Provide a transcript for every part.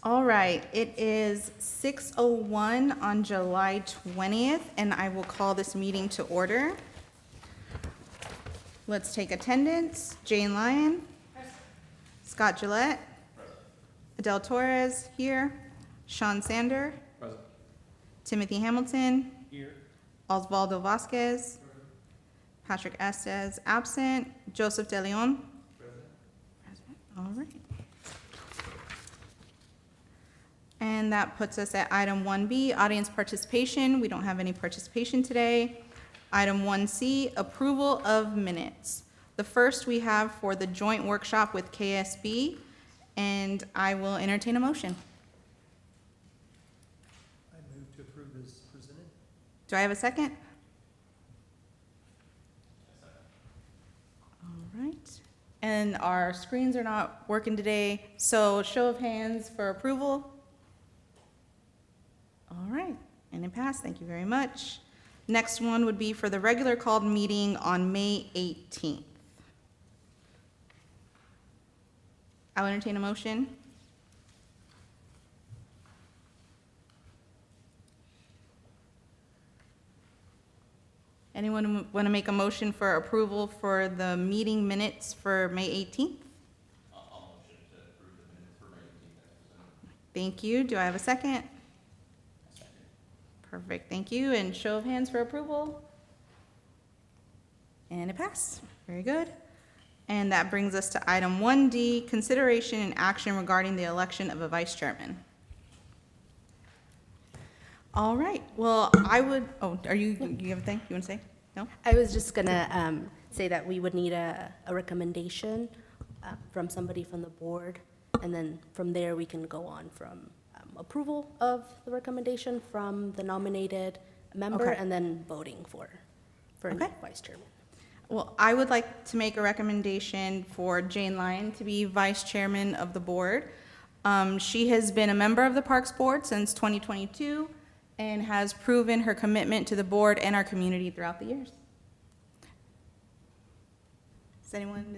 All right, it is 6:01 on July 20th, and I will call this meeting to order. Let's take attendance. Jane Lyon. Scott Gillette. Adele Torres, here. Sean Sander. Timothy Hamilton. Here. Osvaldo Vasquez. Patrick Estes, absent. Joseph De Leon. Present. All right. And that puts us at item 1B, audience participation. We don't have any participation today. Item 1C, approval of minutes. The first we have for the joint workshop with KSB, and I will entertain a motion. I move to approve as presented. Do I have a second? All right. And our screens are not working today, so show of hands for approval. All right, and it passed. Thank you very much. Next one would be for the regular called meeting on May 18th. I'll entertain a motion. Anyone want to make a motion for approval for the meeting minutes for May 18th? I'll motion to approve the minutes for May 18th. Thank you. Do I have a second? Perfect, thank you. And show of hands for approval. And it passed. Very good. And that brings us to item 1D, consideration and action regarding the election of a vice chairman. All right, well, I would, you have a thing you want to say? No? I was just gonna say that we would need a recommendation from somebody from the board, and then from there, we can go on from approval of the recommendation from the nominated member, Okay. and then voting for a new Okay. vice chairman. Well, I would like to make a recommendation for Jane Lyon to be vice chairman of the board. She has been a member of the Parks Board since 2022 and has proven her commitment to the board and our community throughout the years. Is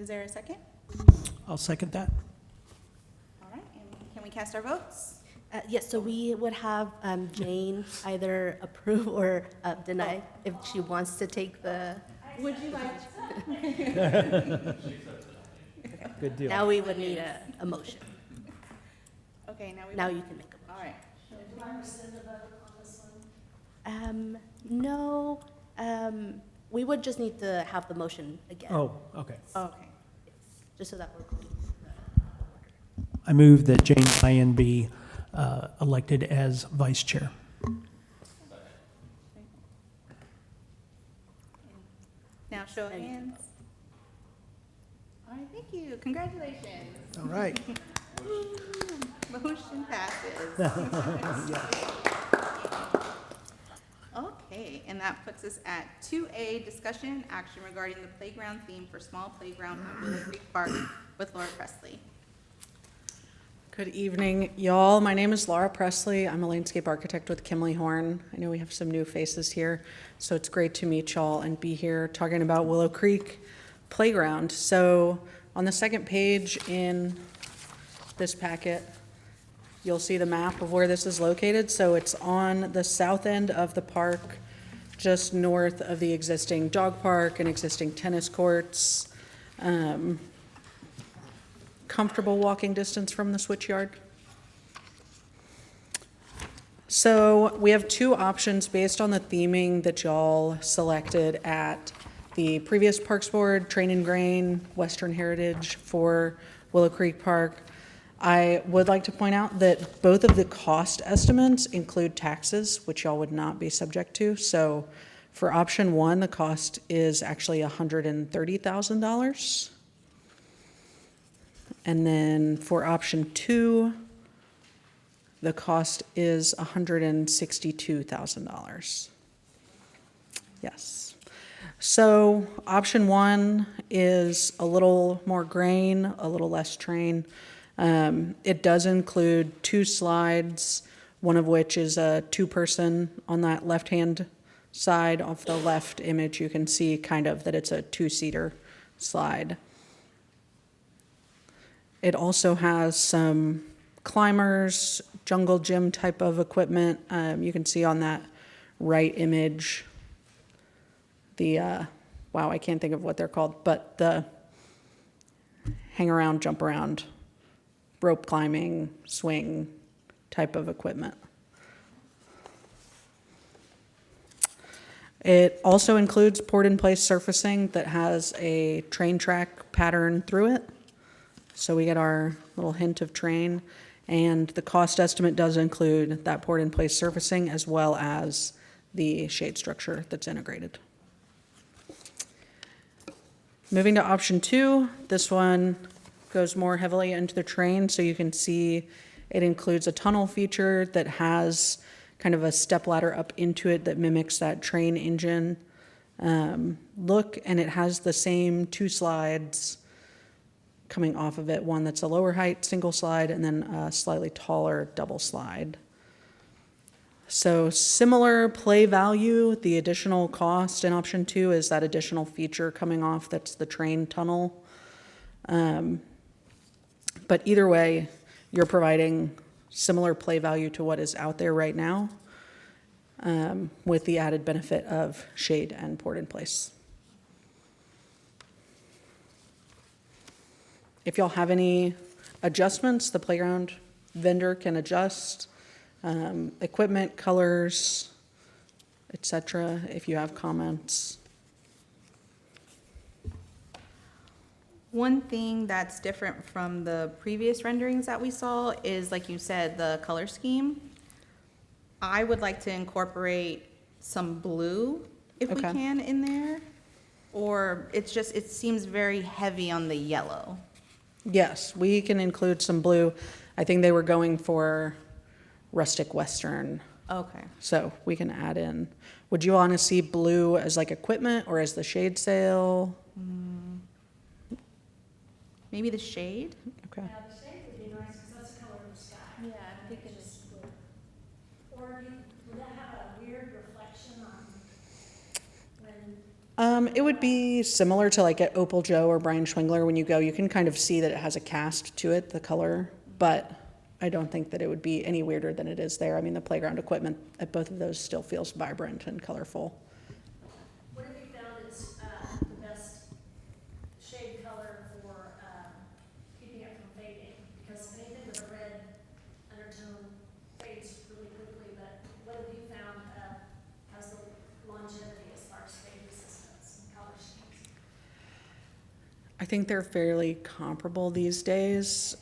there a second? I'll second that. All right, and can we cast our votes? Yes, so we would have Jane either approve or deny if she wants to take the, Would you like? Good deal. now we would need a motion. Okay, now we. Now you can make a All right. No, we would just need to have the motion again. Oh, okay. Okay. Just so that we're. I move that Jane Lyon be elected as vice chair. Now show of There you go. hands. All right, thank you. Congratulations. All right. Motion passes. Okay, and that puts us at 2A, discussion and action regarding the playground theme for small playground at Willow Creek Park with Laura Presley. Good evening, y'all. My name is Laura Presley. I'm a landscape architect with Kimley Horn. I know we have some new faces here, so it's great to meet y'all and be here talking about Willow Creek Playground. So on the second page in this packet, you'll see the map of where this is located. So it's on the south end of the park, just north of the existing dog park and existing tennis courts. Comfortable walking distance from the switch yard. So we have two options based on the theming that y'all selected at the previous Parks Board, Train and Grain, Western Heritage for Willow Creek Park. I would like to point out that both of the cost estimates include taxes, which y'all would not be subject to. So for option one, the cost is actually $130,000. And then for option two, the cost is $162,000. Yes. So option one is a little more grain, a little less train. It does include two slides, one of which is a two-person on that left-hand side. Of the left image, you can see kind of that it's a two-seater slide. It also has some climbers, jungle gym type of equipment. You can see on that right image, the, wow, I can't think of what they're called, but the hang around, jump around, rope climbing, swing type of equipment. It also includes poured-in-place surfacing that has a train track pattern through it. So we get our little hint of train. And the cost estimate does include that poured-in-place surfacing as well as the shade structure that's integrated. Moving to option 2, this one goes more heavily into the train. So you can see it includes a tunnel feature that has kind of a step ladder up into it that mimics that train engine look, and it has the same 2 slides coming off of it, one that's a lower height single slide and then a slightly taller double slide. So similar play value. The additional cost in option 2 is that additional feature coming off that's the train tunnel. But either way, you're providing similar play value to what is out there right now, with the added benefit of shade and poured in place. If y'all have any adjustments, the playground vendor can adjust equipment, colors, etc. if you have comments. One thing that's different from the previous renderings that we saw is, like you said, the color scheme. I would like to incorporate some blue, if we Okay. can, in there. Or it seems very heavy on the yellow. Yes, we can include some blue. I think they were going for rustic western, Okay. so we can add in. Would you want to see blue as like equipment or as the shade sail? Maybe the shade? Okay. Yeah, the shade would be nice, because that's the color of the sky. Yeah, I'm thinking Just would- Or would that have a weird reflection on when, It would be similar to like at Opal Joe or Brian Schwingler. When you go, you can kind of see that it has a cast to it, the color, but I don't think that it would be any weirder than it is there. I mean, the playground equipment at both of those still feels vibrant and colorful. what have you found is the best shade color for keeping it from fading? Because anything with a red undertone fades really quickly, but what have you found has the longevity as far as fade resistance and color schemes? I think they're fairly comparable these days.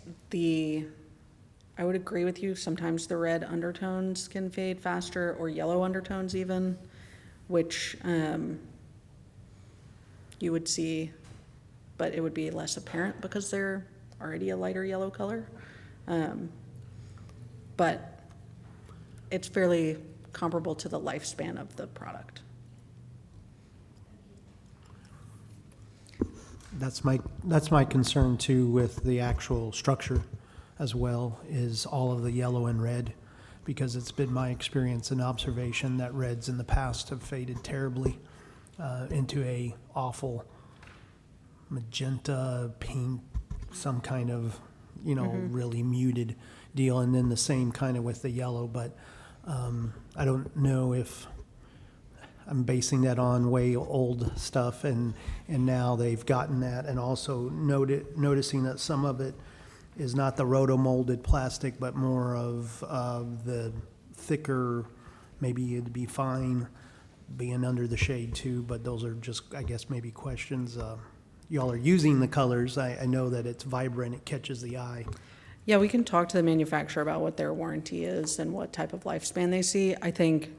I would agree with you, sometimes the red undertones can fade faster, or yellow undertones even, which you would see, but it would be less apparent because they're already a lighter yellow color. But it's fairly comparable to the lifespan of the product. That's my concern too with the actual structure as well, is all of the yellow and red, because it's been my experience and observation that reds in the past have faded terribly into a awful magenta, pink, some kind of, really muted deal, and then the same kind of with the yellow, but I don't know if I'm basing that on way old stuff, and now they've gotten that, and also noticing that some of it is not the roto-molded plastic, but more of the thicker, maybe it'd be fine being under the shade too, but those are just, I guess, maybe questions. Y'all are using the colors. I know that it's vibrant, it catches the eye. Yeah, we can talk to the manufacturer about what their warranty is and what type of lifespan they see. I think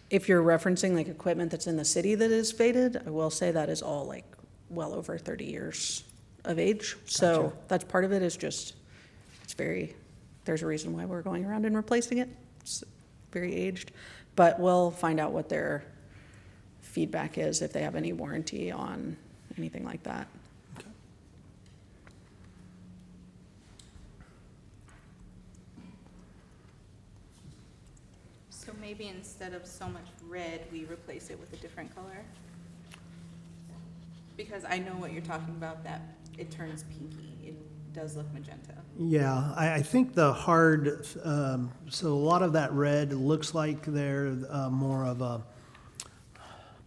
if you're referencing like equipment that's in the city that is faded, I will say that is all like well over 30 years of age. So Gotcha. that's part of it, is just, there's a reason why we're going around and replacing it. It's very aged. But we'll find out what their feedback is, if they have any warranty on anything like that. So maybe instead of so much red, we replace it with a different color? Because I know what you're talking about, that it turns pinky. does look magenta. Yeah, I think the hard, so a lot of that red looks like they're more of a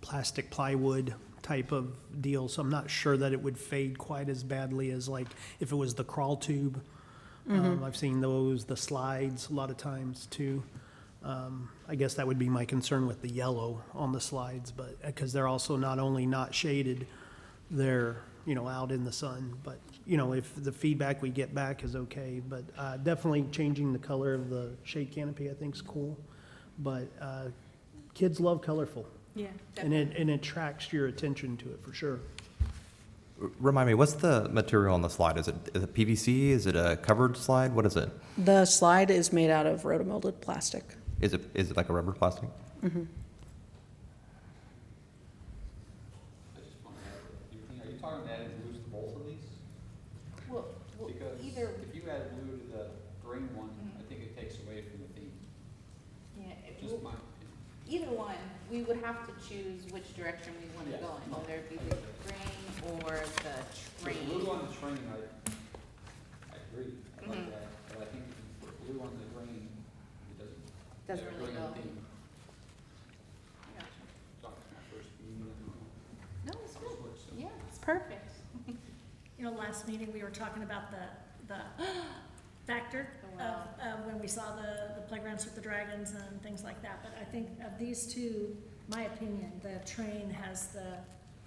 plastic plywood type of deal, so I'm not sure that it would fade quite as badly as like if it was the crawl tube. I've seen those, the slides a lot of times too. I guess that would be my concern with the yellow on the slides, but, because they're also not only not shaded, they're, out in the sun, but, if the feedback we get back is okay, but, definitely changing the color of the shade canopy, I think is cool. But, kids love colorful, Yeah. and it attracts your attention to it for sure. Remind me, what's the material on the slide? Is it PVC? Is it a covered slide? What is it? The slide is made out of rotomolded plastic. Is it like a rubber plastic? I just want to add, are you talking adding blues to both of these? Well, Because either, if you add blue to the green one, I think it takes away from the theme, yeah, just my opinion. either one, we would have to choose which direction we want to Yeah. go in, whether it be the green or the So train. blue on the train, I agree, I like Mhm. that, but I think if you put blue on the green, it doesn't. Doesn't really bring go. the theme. I gotcha. Talking my first meeting, I don't know. No, it's First good. word, so. Yeah, it's perfect. You know, last meeting, we were talking about the factor Oh, wow. of when we saw the playgrounds with the dragons and things like that. But I think of these two, my opinion, the train has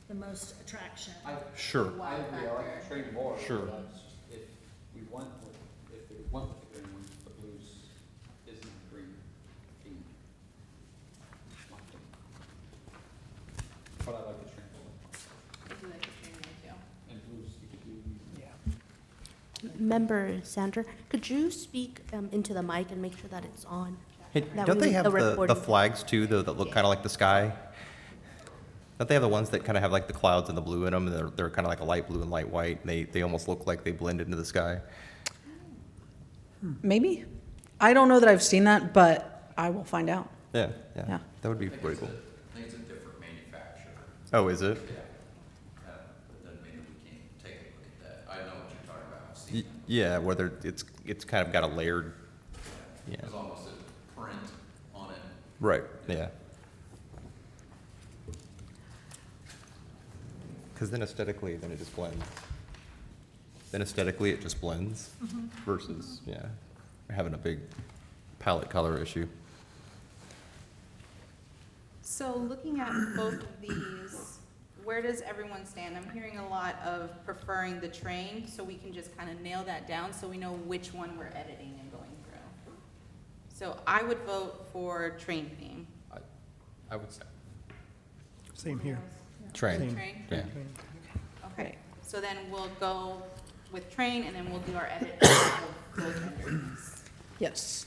the most attraction. Sure. Wow I agree, I like the train more. Sure. But that's just, if we went with the green one, the blues isn't green theme. My opinion. But I like the train more. I do like the train one too. And blues, you could do. Member Sandra, could you speak into the mic and make sure that it's on? Hey, That don't way they have the the recording- flags too, though, that look kind of like the sky? Don't they have the ones that kind of have like the clouds and the blue in them, and they're kind of like a light blue and light white, and they almost look like they blend into the sky? Maybe? I don't know that I've seen that, but I will find out. Yeah, Yeah. yeah, that would be pretty cool. I think it's a different manufacturer, Oh, is it? but then maybe we can take a look at that. I know what you're talking about, I've seen Y- them. Yeah, whether it's kind of got a layered, yeah, There's almost a print on it. right, yeah. Because then aesthetically, then it just blends. Then aesthetically, it just blends versus, yeah, having a big palette color issue. So looking at both of these, where does everyone stand? I'm hearing a lot of preferring the train, so we can just kind of nail that down so we know which one we're editing and going through. So I would vote for train theme. I would say. Same here. Train, Same. Train? yeah. Okay, so then we'll go with train and then we'll do our edit of those renderings. Yes.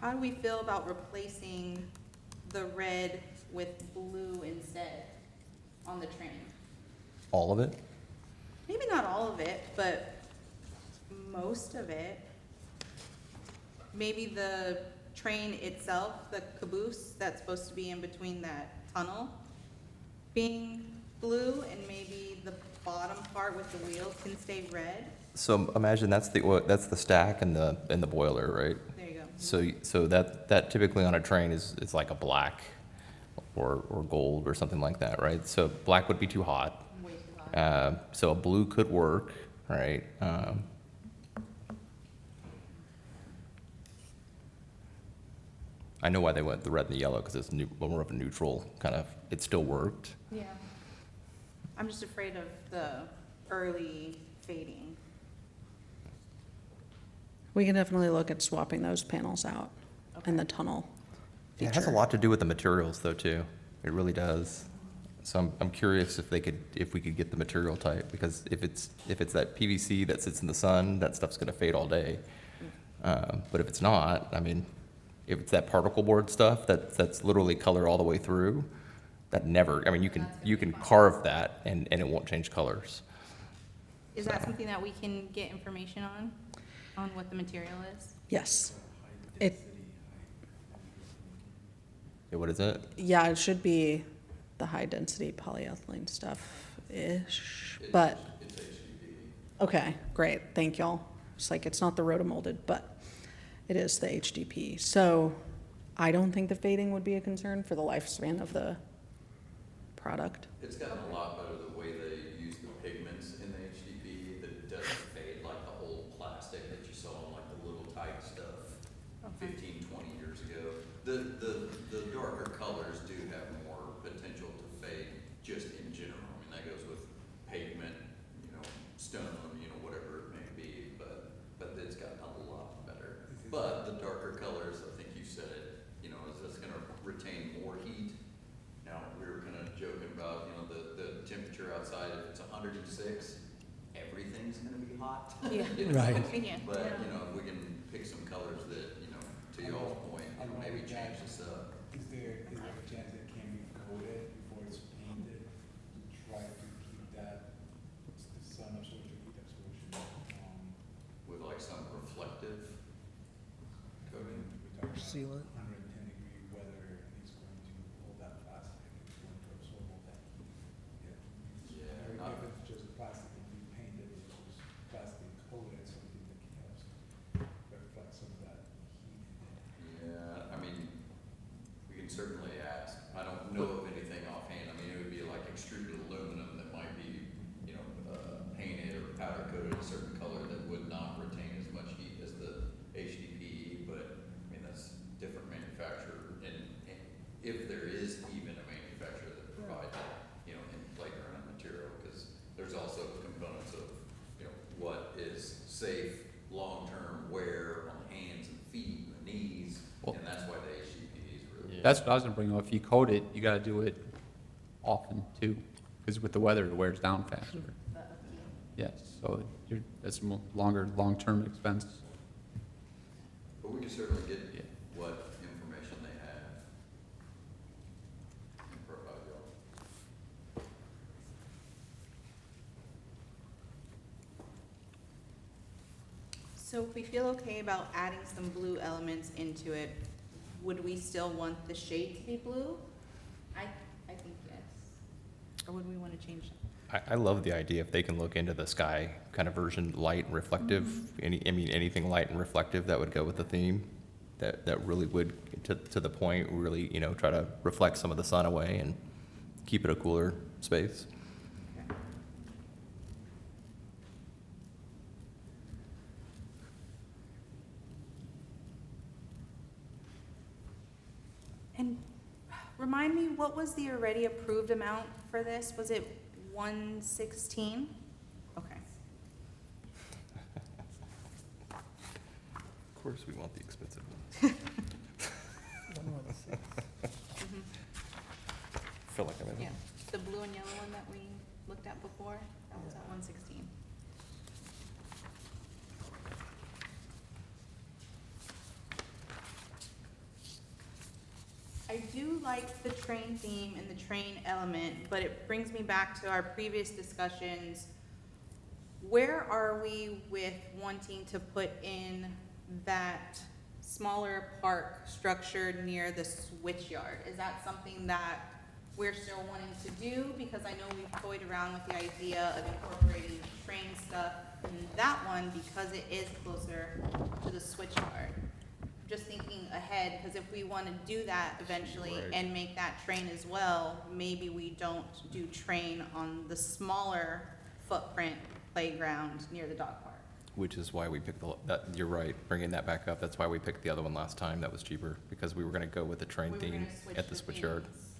How do we feel about replacing the red with blue instead on the train? All of it? Maybe not all of it, but most of it. Maybe the train itself, the caboose that's supposed to be in between that tunnel, being blue, and maybe the bottom part with the wheels can stay red. So imagine that's the stack and the boiler, right? There you go. So that typically on a train is like a black or gold or something like that, right? So black would be too hot. Way too hot. So a blue could work, right? I know why they went the red and the yellow, because it's more of a neutral kind of, it still worked. Yeah. I'm just afraid of the early fading. We can definitely look at swapping those panels out and the tunnel Yeah, it has a feature. lot to do with the materials though, too. It really does. So I'm curious if we could get the material type, because if it's that PVC that sits in the sun, that stuff's gonna fade all day. But if it's not, I mean, if it's that particle board stuff that's literally color all the way through, that never, I mean, you can carve that and it won't change colors. Is that something that we can get information on what the material is? Yes. It, Yeah, what is it? yeah, it should be the high-density polyethylene stuff-ish, but. Okay, great, thank y'all. It's like, it's not the rotomolded, but it is the HDP. So I don't think the fading would be a concern for the lifespan of the product. It's gotten a lot better the way they use the pigments in the HDPE, that it doesn't fade like the old plastic that you saw on like the little tight stuff 15, 20 years ago. The darker colors do have more potential to fade just in general. I mean, that goes with pavement, stone, whatever it may be, but it's gotten a lot better. But the darker colors, I think you said it, is that's gonna retain more heat. Now, we were kind of joking about, the temperature outside, if it's 106, everything's gonna be hot. Yeah. Right. Yeah. But, if we can pick some colors that, to y'all's point, maybe change this up. Is there a chance it can be coated before it's painted to try to keep that, the sun absorption, heat absorption? With like some reflective coating. We're talking Sealant. about 110-degree weather, and it's going to hold that plastic, it's going to absorb all that heat. Yeah, Very not- different, just plastic and be painted, it's just plastic coated, something that can help reflect some of that heat in there. Yeah, I mean, we can certainly ask. I don't know of anything offhand. I mean, it would be like extruded aluminum that might be, painted or powder coated a certain color that would not retain as much heat as the HDPE, but, I mean, that's different manufacturer. And if there is even a manufacturer that provides that, in playground material, because there's also components of, what is safe, long-term wear on the hands and feet and the knees, Well- and that's why the HDPE is really. Yeah. That's what I was gonna bring up. If you coat it, you gotta do it often too, because with the weather, it wears down faster. Yes, so that's long-term expense. But we can certainly get Yeah. what information they have and provide y'all. So if we feel okay about adding some blue elements into it, would we still want the shade to be blue? I think yes. Or would we want to change that? I love the idea if they can look into the sky kind of version, light and reflective, anything light and reflective that would go with the theme, that really would, to the point, really, try to reflect some of the sun away and keep it a cooler space. Okay. And remind me, what was the already approved amount for this? Was it 116? Okay. Of course, we want the expensive ones. Feel like I'm in. Yeah, the blue and yellow one that we looked at before, that was at 116. I do like the train theme and the train element, but it brings me back to our previous discussions. Where are we with wanting to put in that smaller park structure near the switch yard? Is that something that we're still wanting to do? Because I know we've toyed around with the idea of incorporating train stuff in that one because it is closer to the switch yard. Just thinking ahead, because if we want to do that eventually Right. and make that train as well, maybe we don't do train on the smaller footprint playground near the dog park. Which is why we picked you're right, bringing that back up, that's why we picked the other one last time, that was cheaper, because we were gonna go with the train We were theme gonna switch at the switch yard. themes,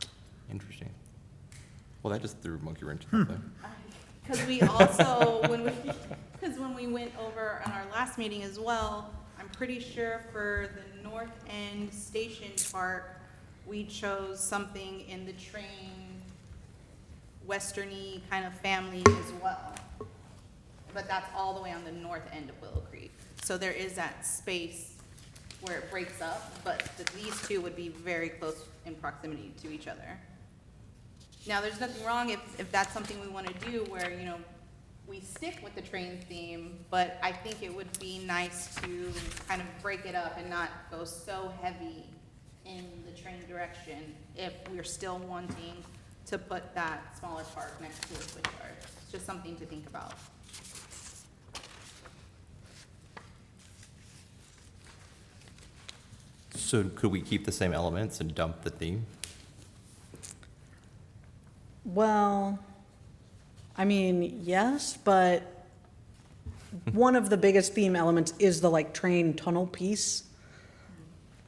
yeah. Interesting. Well, that just threw a monkey wrench in something. Because we also, when we went over on our last meeting as well, I'm pretty sure for the North End Station Park, we chose something in the train, westerny kind of family as well. But that's all the way on the north end of Willow Creek. So there is that space where it breaks up, but these two would be very close in proximity to each other. Now, there's nothing wrong if that's something we want to do where, we stick with the train theme, but I think it would be nice to kind of break it up and not go so heavy in the train direction if we're still wanting to put that smaller park next to a switch yard. It's just something to think about. So could we keep the same elements and dump the theme? Well, I mean, yes, but one of the biggest theme elements is the like train tunnel piece.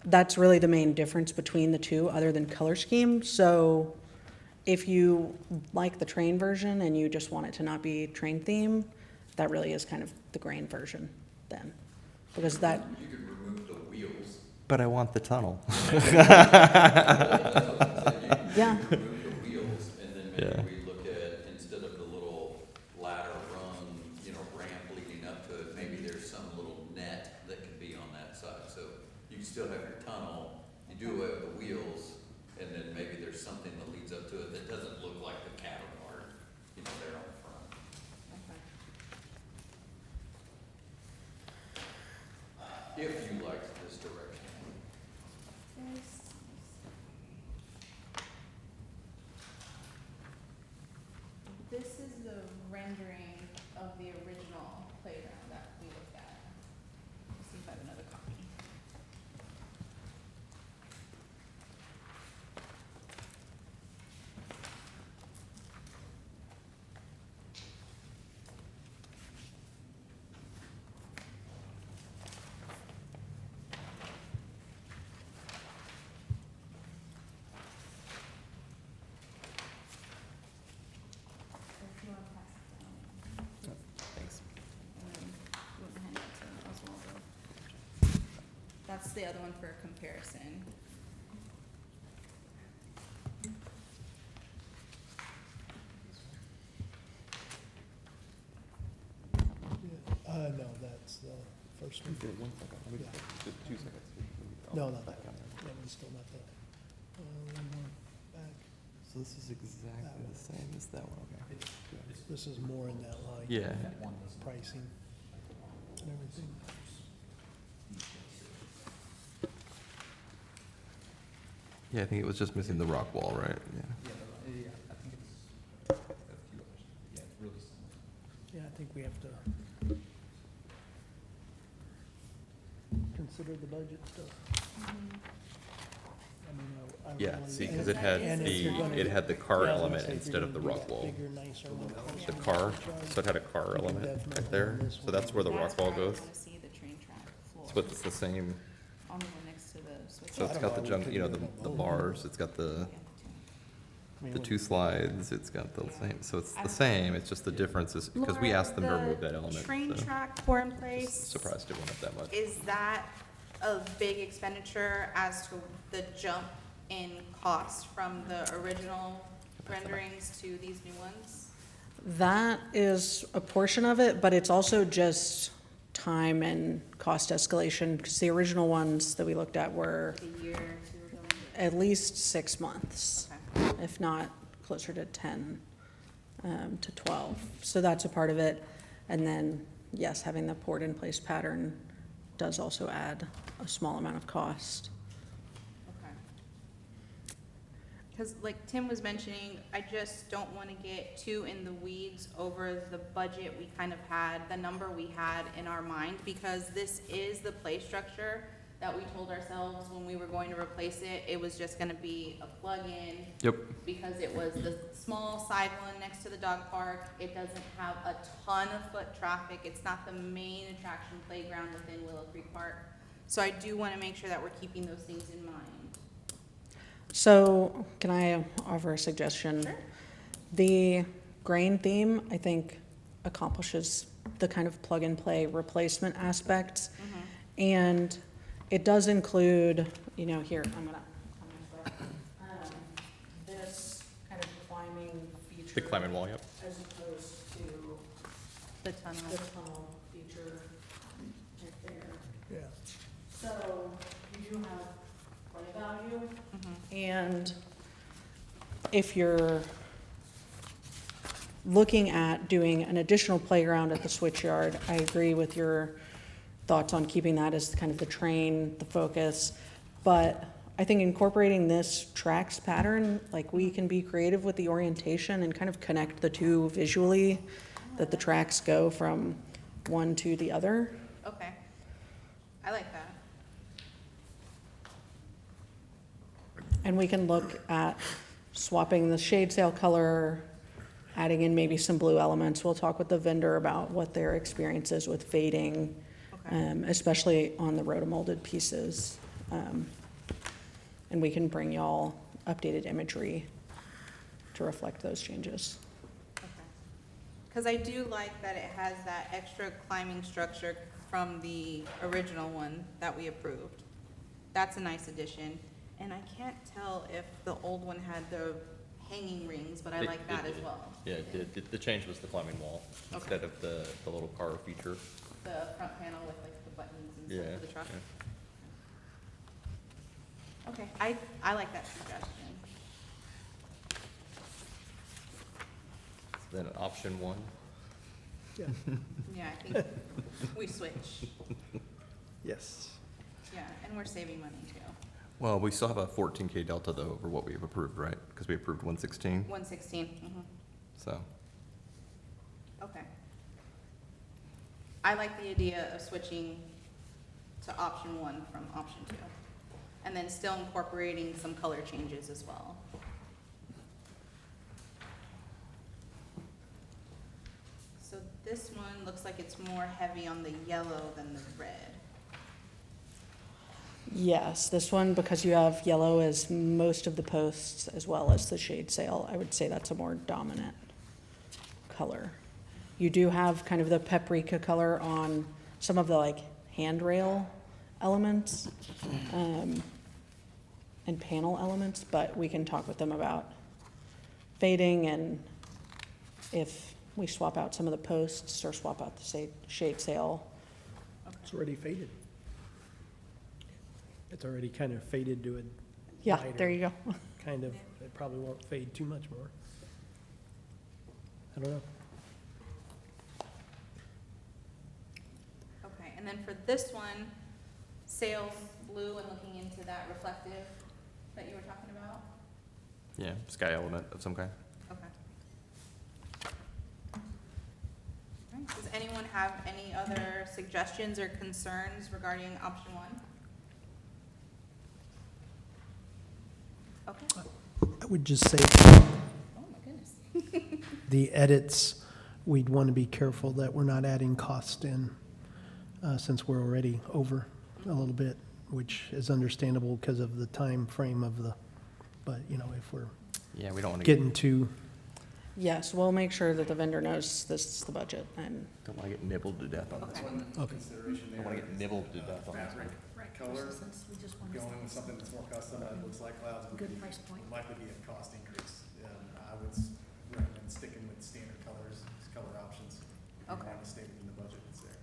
That's really the main difference between the two, other than color scheme. So if you like the train version and you just want it to not be train theme, that really is kind of the grain version then. Because that, You could remove the wheels. But I want the tunnel. yeah, Remove the wheels, and then Yeah. maybe we look at, instead of the little ladder rung, ramp leading up to it, maybe there's some little net that could be on that side. So you can still have your tunnel, you do away with the wheels, and then maybe there's something that leads up to it that doesn't look like the cattle guard, there on the front. If you liked this direction. This is the rendering of the original playground that we looked at. Let's see if I have another copy. If you want to pass it down. Thanks. You want to hand that to Oswaldo? That's the other one for comparison. No, that's the first one. No, not that one. That one's still not the, one more back. So this is exactly the same as that one, okay. This is more in that line. Yeah. Pricing and everything. Yeah, I think it was just missing the rock wall, right? Yeah. Yeah, I think it's a few others. Yeah, it's really similar. Yeah, I think we have to consider the budget stuff. I mean, I Yeah, really- see, because and- it had and if the, you're gonna- it had the car yeah, I was gonna element say, if instead you're of the gonna do rock that wall. bigger, nicer one closer The to car, drive, so it had a car we can element definitely right there, on this so that's where the rock wall goes. I want to see the train track floor. So it's the same, On the one next to the switch. so it's got the junk, the bars, it's got the I mean, the when- two slides, it's got the same, so it's the same, it's just the difference is, because we asked them to remove that element, Train so. track pour in place. Surprised it went up that much. Is that a big expenditure as to the jump in cost from the original renderings to these new ones? that is a portion of it, but it's also just time and cost escalation, because the original ones that we looked at were The year we were going? at least 6 months, Okay. if not closer to 10 to 12. So that's a part of it. And then, yes, having the poured in place pattern does also add a small amount of cost. Okay. Because like Tim was mentioning, I just don't want to get too in the weeds over the budget we kind of had, the number we had in our mind, because this is the play structure that we told ourselves when we were going to replace it. It was just going to be a plug-in. Yep. Because it was the small side one next to the dog park. It doesn't have a ton of foot traffic. It's not the main attraction playground within Willow Creek Park. So I do want to make sure that we're keeping those things in mind. So can I offer a suggestion? Sure. The grain theme, I think, accomplishes the kind of plug-and-play replacement aspects. And it does include, here, I'm gonna this kind of climbing feature. The climbing wall, yep. As opposed to The tunnel. the tunnel feature right there. Yeah. So you do have play value. And if you're looking at doing an additional playground at the switch yard. I agree with your thoughts on keeping that as kind of the train, the focus. But I think incorporating this tracks pattern, like we can be creative with the orientation and kind of connect the two visually, that the tracks go from one to the other. Okay. I like that. And we can look at swapping the shade sail color, adding in maybe some blue elements. We'll talk with the vendor about what their experience is with fading, Okay. especially on the rotomolded pieces. And we can bring y'all updated imagery to reflect those changes. Because I do like that it has that extra climbing structure from the original one that we approved. That's a nice addition. And I can't tell if the old one had the hanging rings, but I like that as well. Yeah, the change was the climbing wall instead of the little car feature. The front panel with like the buttons and stuff Yeah. for the truck. yeah. Okay, I like that suggestion. Then option one. Yeah. Yeah, I think we switch. Yes. Yeah, and we're saving money too. Well, we still have a 14K delta though over what we've approved, right? Because we approved 116, 116, so. okay. I like the idea of switching to option one from option two. And then still incorporating some color changes as well. So this one looks like it's more heavy on the yellow than the red. Yes, this one, because you have yellow as most of the posts as well as the shade sail, I would say that's a more dominant color. You do have kind of the paprika color on some of the like handrail elements and panel elements, but we can talk with them about fading and if we swap out some of the posts or swap out the shade sail. It's already faded. It's already kind of faded to a Yeah, lighter there you go. kind of, it probably won't fade too much more. I don't know. Okay, and then for this one, sails blue and looking into that reflective that you were talking about? Yeah, sky element of some kind. Okay. All right, does anyone have any other suggestions or concerns regarding option one? Okay. I would just say Oh, my goodness. the edits, we'd want to be careful that we're not adding cost in, since we're already over a little bit, which is understandable because of the time frame of the, but, you know, if we're Yeah, we don't want to getting too, Yes, we'll make sure that the vendor knows this is the budget and don't want to get nibbled to death on this Okay. one. okay. Consideration Don't want to there, get nibbled to death on this fabric, one. color, Since we just want to going with something that's more custom, that looks like clouds would Good be, price point. likely be a cost increase. I would recommend sticking with standard colors, color options. If you Okay. want to stay within the budget that's there.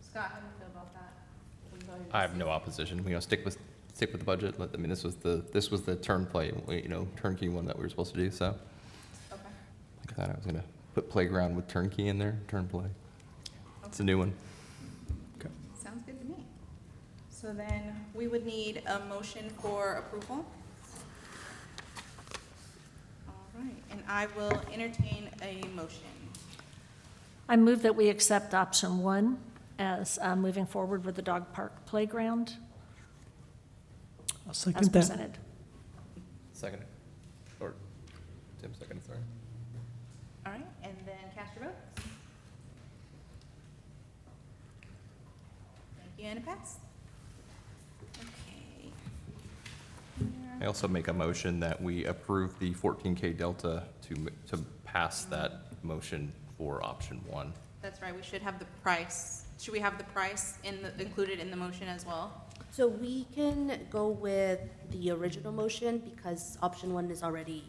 Scott, how do you feel about that? I have no opposition. Stick with the budget. I mean, this was the turnkey one that we were supposed to do, so. Okay. Like I thought I was gonna put playground with turnkey in there, turn play. It's a new one. Sounds good to me. So then we would need a motion for approval. All right, and I will entertain a motion. I move that we accept option one as moving forward with the dog park playground I'll as second that. presented. Second. Or Tim second, sorry. All right, and then cast your votes. Thank you, and it passed. Okay. I also make a motion that we approve the 14K delta to pass that motion for option one. That's right, we should have the price. Should we have the price included in the motion as well? So we can go with the original motion because option one is already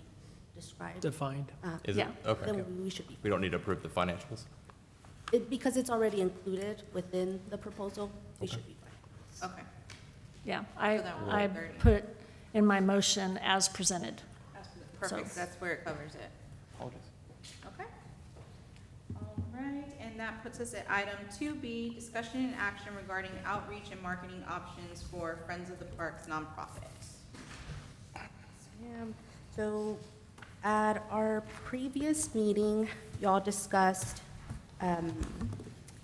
described. Defined. Is it? Yeah. Okay. Then we should be, We don't need to approve the financials? because it's already included within the proposal, we should be fine. Okay. Yeah, So that will I work. put in my motion as presented. Perfect, So- that's where it covers it. Apologies. Okay. All right, and that puts us at item 2B, discussion and action regarding outreach and marketing options for Friends of the Parks nonprofits. Ma'am. So at our previous meeting, y'all discussed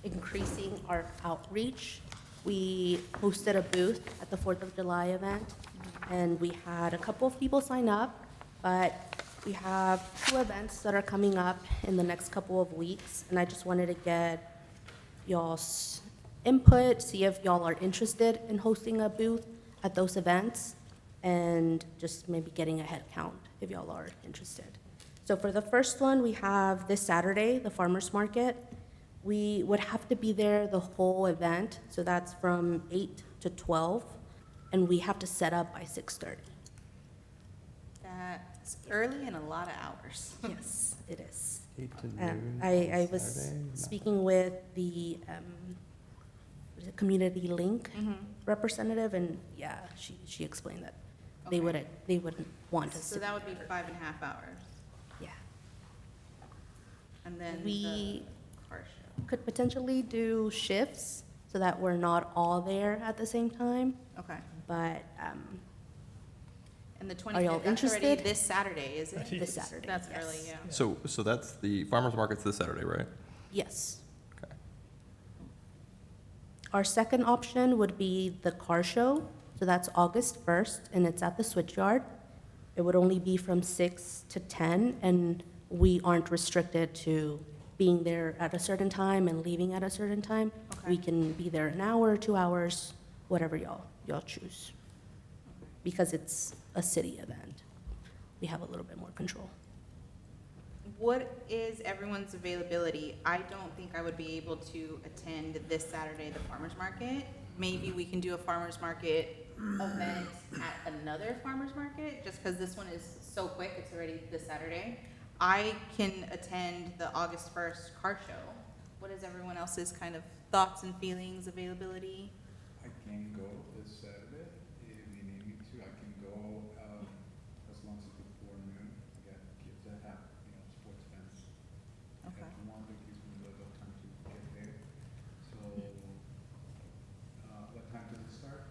increasing our outreach. We hosted a booth at the 4th of July event, and we had a couple of people sign up, but we have 2 events that are coming up in the next couple of weeks, and I just wanted to get y'all's input, see if y'all are interested in hosting a booth at those events, and just maybe getting a head count if y'all are interested. So for the first one, we have this Saturday, the farmer's market. We would have to be there the whole event, so that's from 8 to 12, and we have to set up by 6:30. That's early and a lot of hours. Yes, it is. 8 to I was speaking with the was it Community Link Mhm. representative, and yeah, she explained that they Okay. wouldn't want us So to that be would be there. 5.5 hours. Yeah. And then the We car show. could potentially do shifts so that we're not all there at the same time, Okay. but And the Are y'all 25th, that's already interested? this Saturday, is it? this Saturday. That's yes. early, yeah. So that's the farmer's market's this Saturday, right? Yes. Okay. Our second option would be the car show, so that's August 1st, and it's at the Switchyard. It would only be from 6 to 10, and we aren't restricted to being there at a certain time and leaving at a certain time. We Okay. can be there an hour, 2 hours, whatever y'all choose. Because it's a city event, we have a little bit more control. What is everyone's availability? I don't think I would be able to attend this Saturday, the farmer's market. Maybe we can do a farmer's market event at another farmer's market, just because this one is so quick, it's already this Saturday. I can attend the August 1st car show. What is everyone else's kind of thoughts and feelings, availability? I can go this Saturday, if you need me to, I can go, as long as it's before noon, I got kids that have, sports events. Okay. At one, it gives me a little bit of time to get there, so, what time does it start?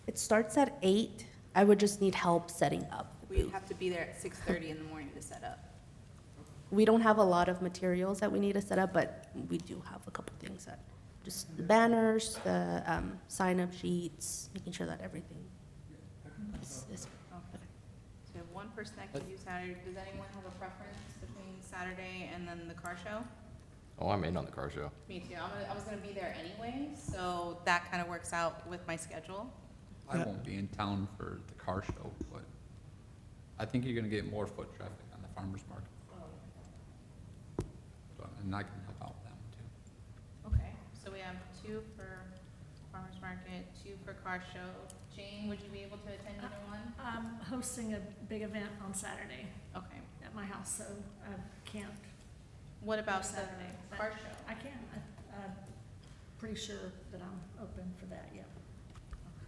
It starts at 8. I would just need help setting up the We'd booth. have to be there at 6:30 in the morning to set up. We don't have a lot of materials that we need to set up, but we do have a couple things that, just the banners, the sign-up sheets, making sure that everything is. Okay. So we have one person that can do Saturday. Does anyone have a preference between Saturday and then the car show? Oh, I'm in on the car show. Me too. I was gonna be there anyway, so that kind of works out with my schedule. I Yeah. won't be in town for the car show, but I think you're gonna get more foot traffic on the farmer's market. And I can help out with that one too. Okay, so we have 2 for farmer's market, 2 for car show. Jane, would you be able to attend either one? I'm hosting a big event on Saturday Okay. at my house, so I can't, What about the Saturday, but- car show? I can. I'm pretty sure that I'm open for that, yeah.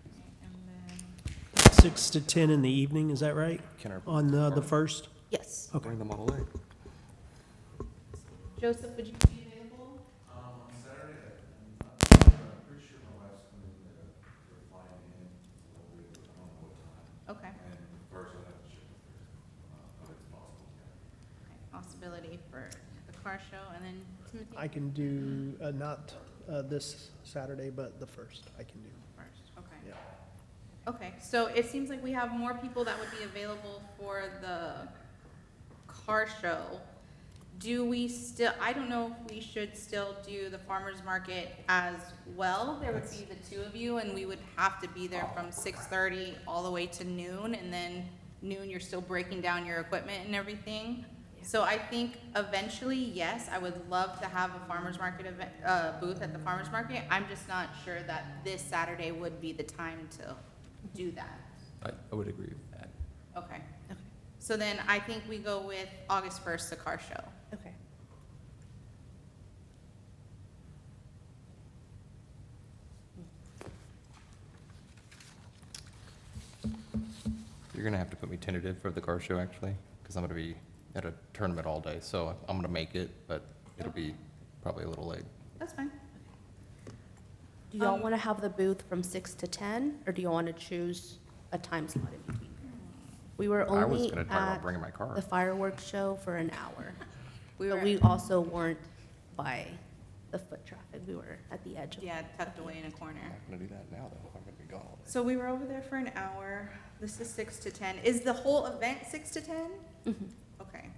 Okay, and then, 6 to 10 in the evening, is that right? Can our- On the first? Yes. Okay. Bring the Model A. Joseph, would you be available? On Saturday, I'm pretty sure my wife's coming to fly in a little bit, but I don't know what time. Okay. And first I'll have to check with her, but it's possible, yeah. Okay, possibility for the car show, and then Timothy? I can do, not this Saturday, but the first I can do. First, okay. Yeah. Okay, so it seems like we have more people that would be available for the car show. Do we still, I don't know if we should still do the farmer's market as well. There would be the 2 of you, and we would have to be there from 6:30 all the way to noon, and then noon, you're still breaking down your equipment and everything. So I think eventually, yes, I would love to have a farmer's market event, booth at the farmer's market. I'm just not sure that this Saturday would be the time to do that. I would agree with that. Okay. So then I think we go with August 1st, the car show. Okay. You're gonna have to put me tentative for the car show, actually, because I'm gonna be at a tournament all day, so I'm gonna make it, but it'll be probably a little late. That's fine. Do y'all want to have the booth from 6 to 10, or do you want to choose a time slot in between? We were I was only gonna talk about at bringing my car. the fireworks show for an hour. We But were, we also weren't by the foot traffic. We were at the edge of. yeah, tucked away in a corner. I'm not gonna do that now, though. I'm gonna be gone. So we were over there for an hour. This is 6 to 10. Is the whole event 6 to 10? Mhm. Okay.